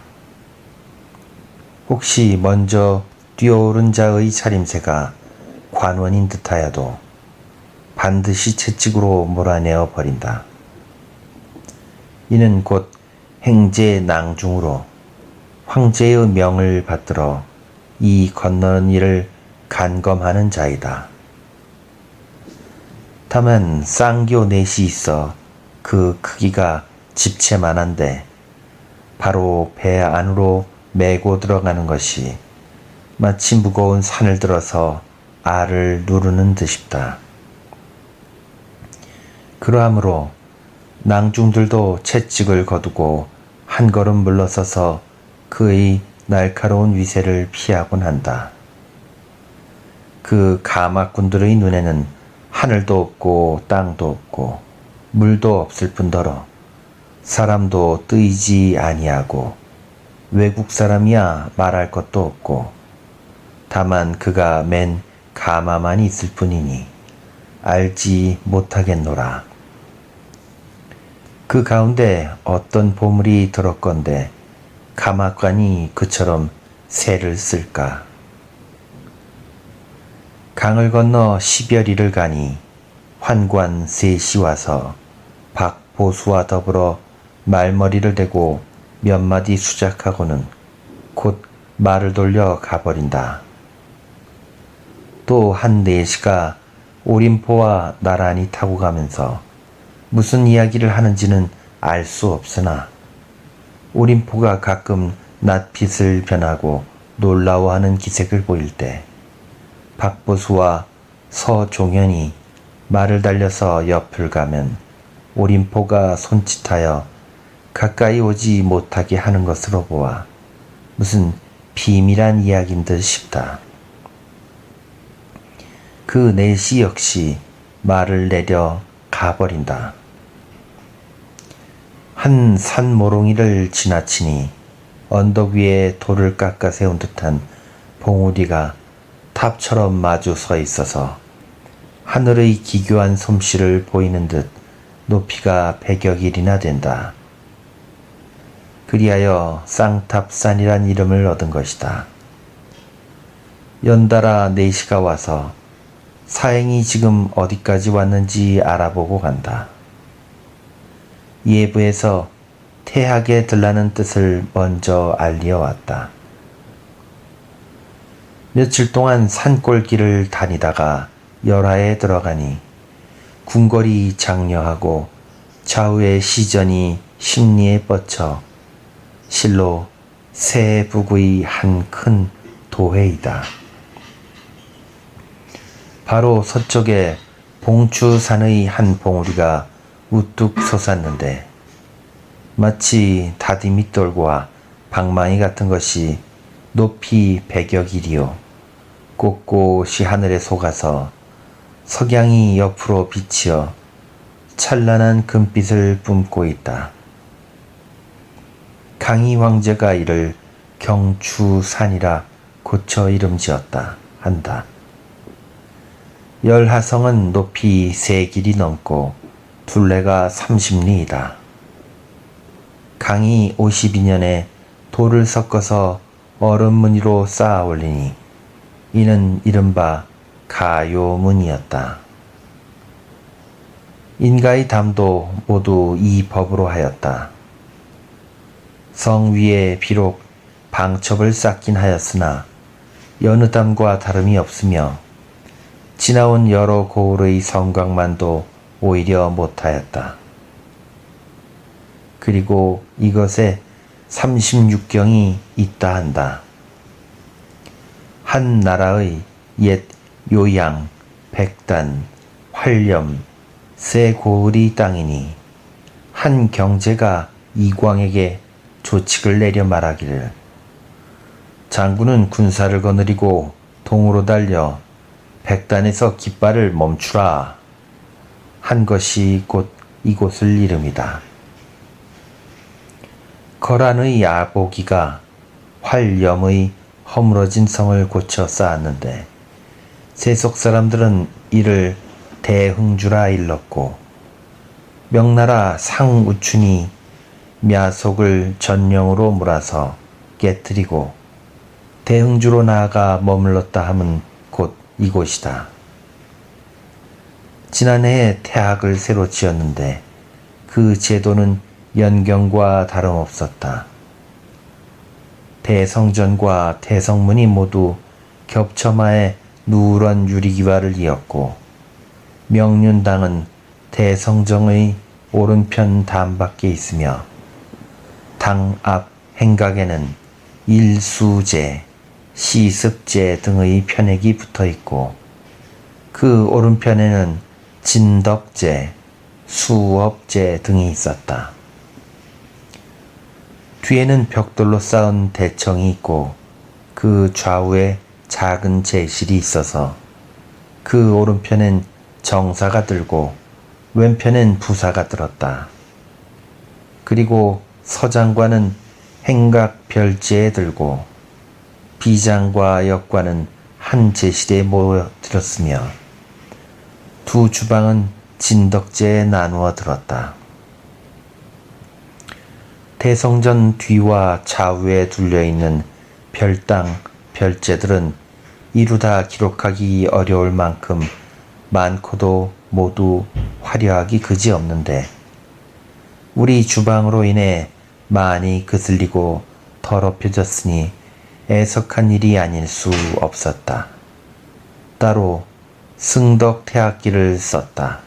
혹시 먼저 뛰어오른 자의 차림새가 관원인 듯하여도 반드시 채찍으로 몰아내어 버린다. 이는 곧 행제 낭중으로 황제의 명을 받들어 이 건너는 일을 간검하는 자이다. 다만 쌍교 넷이 있어 그 크기가 집채만한데 바로 배 안으로 메고 들어가는 것이 마치 무거운 산을 들어서 알을 누르는 듯싶다. 그러하므로 낭중들도 채찍을 거두고 한 걸음 물러서서 그의 날카로운 위세를 피하곤 한다. 그 가마꾼들의 눈에는 하늘도 없고 땅도 없고 물도 없을 뿐더러 사람도 뜨이지 아니하고 외국 사람이야 말할 것도 없고 다만 그가 맨 가마만 있을 뿐이니 알지 못하겠노라. 그 가운데 어떤 보물이 들었건대 가마관이 그처럼 새를 쓸까. 강을 건너 시별이를 가니 환관 셋이 와서 박보수와 더불어 말머리를 대고 몇 마디 수작하고는 곧 말을 돌려 가버린다. 또 한 넷이가 오림포와 나란히 타고 가면서 무슨 이야기를 하는지는 알 수 없으나 오림포가 가끔 낯빛을 변하고 놀라워하는 기색을 보일 때 박보수와 서종현이 말을 달려서 옆을 가면 오림포가 손짓하여 가까이 오지 못하게 하는 것으로 보아 무슨 비밀한 이야기인 듯 싶다. 그 넷이 역시 말을 내려 가버린다. 한 산모롱이를 지나치니 언덕 위에 돌을 깎아 세운 듯한 봉우리가 탑처럼 마주 서 있어서 하늘의 기교한 솜씨를 보이는 듯 높이가 100여 길이나 된다. 그리하여 쌍탑산이란 이름을 얻은 것이다. 연달아 네시가 와서 사행이 지금 어디까지 왔는지 알아보고 간다. 예부에서 태하게 들라는 뜻을 먼저 알리어 왔다. 며칠 동안 산골길을 다니다가 열하에 들어가니 궁궐이 장려하고 좌우의 시전이 심리에 뻗쳐 실로 세북의 한 큰 도회이다. 바로 서쪽에 봉추산의 한 봉우리가 우뚝 솟았는데 마치 다디밋돌과 방망이 같은 것이 높이 100여 길이요 꼿꼿이 하늘에 솟아서 석양이 옆으로 비치어 찬란한 금빛을 뿜고 있다. 강희 황제가 이를 경추산이라 고쳐 이름 지었다 한다. 열하성은 높이 3길이 넘고 둘레가 30리이다. 강이 52년에 돌을 섞어서 얼음 무늬로 쌓아 올리니 이는 이른바 가요문이었다. 인가의 담도 모두 이 법으로 하였다. 성 위에 비록 방첩을 쌓긴 하였으나 여느 담과 다름이 없으며 지나온 여러 고을의 성곽만도 오히려 못하였다. 그리고 이것에 36경이 있다 한다. 한 나라의 옛 요양, 백단, 활렴, 세 고을이 땅이니 한 경제가 이광에게 조칙을 내려 말하기를 장군은 군사를 거느리고 동으로 달려 백단에서 깃발을 멈추라 한 것이 곧 이곳을 이름이다. 거란의 아보기가 활염의 허물어진 성을 고쳐 쌓았는데 세속 사람들은 이를 대흥주라 일렀고 명나라 상우춘이 мя속을 전령으로 몰아서 깨뜨리고 대흥주로 나아가 머물렀다 함은 곧 이곳이다. 지난해에 태학을 새로 지었는데 그 제도는 연경과 다름없었다. 대성전과 대성문이 모두 겹쳐마에 누런 유리기와를 이었고 명륜당은 대성정의 오른편 담밖에 있으며 당 앞 행각에는 일수제, 시습제 등의 편액이 붙어있고 그 오른편에는 진덕제, 수업제 등이 있었다. 뒤에는 벽돌로 쌓은 대청이 있고 그 좌우에 작은 제실이 있어서 그 오른편엔 정사가 들고 왼편엔 부사가 들었다. 그리고 서장관은 행각 별제에 들고 비장과 역관은 한 제실에 모여들었으며 두 주방은 진덕제에 나누어 들었다. 대성전 뒤와 좌우에 둘려있는 별당, 별제들은 이루다 기록하기 어려울 만큼 많고도 모두 화려하기 그지없는데 우리 주방으로 인해 많이 그슬리고 더럽혀졌으니 애석한 일이 아닐 수 없었다. 따로 승덕 태학기를 썼다.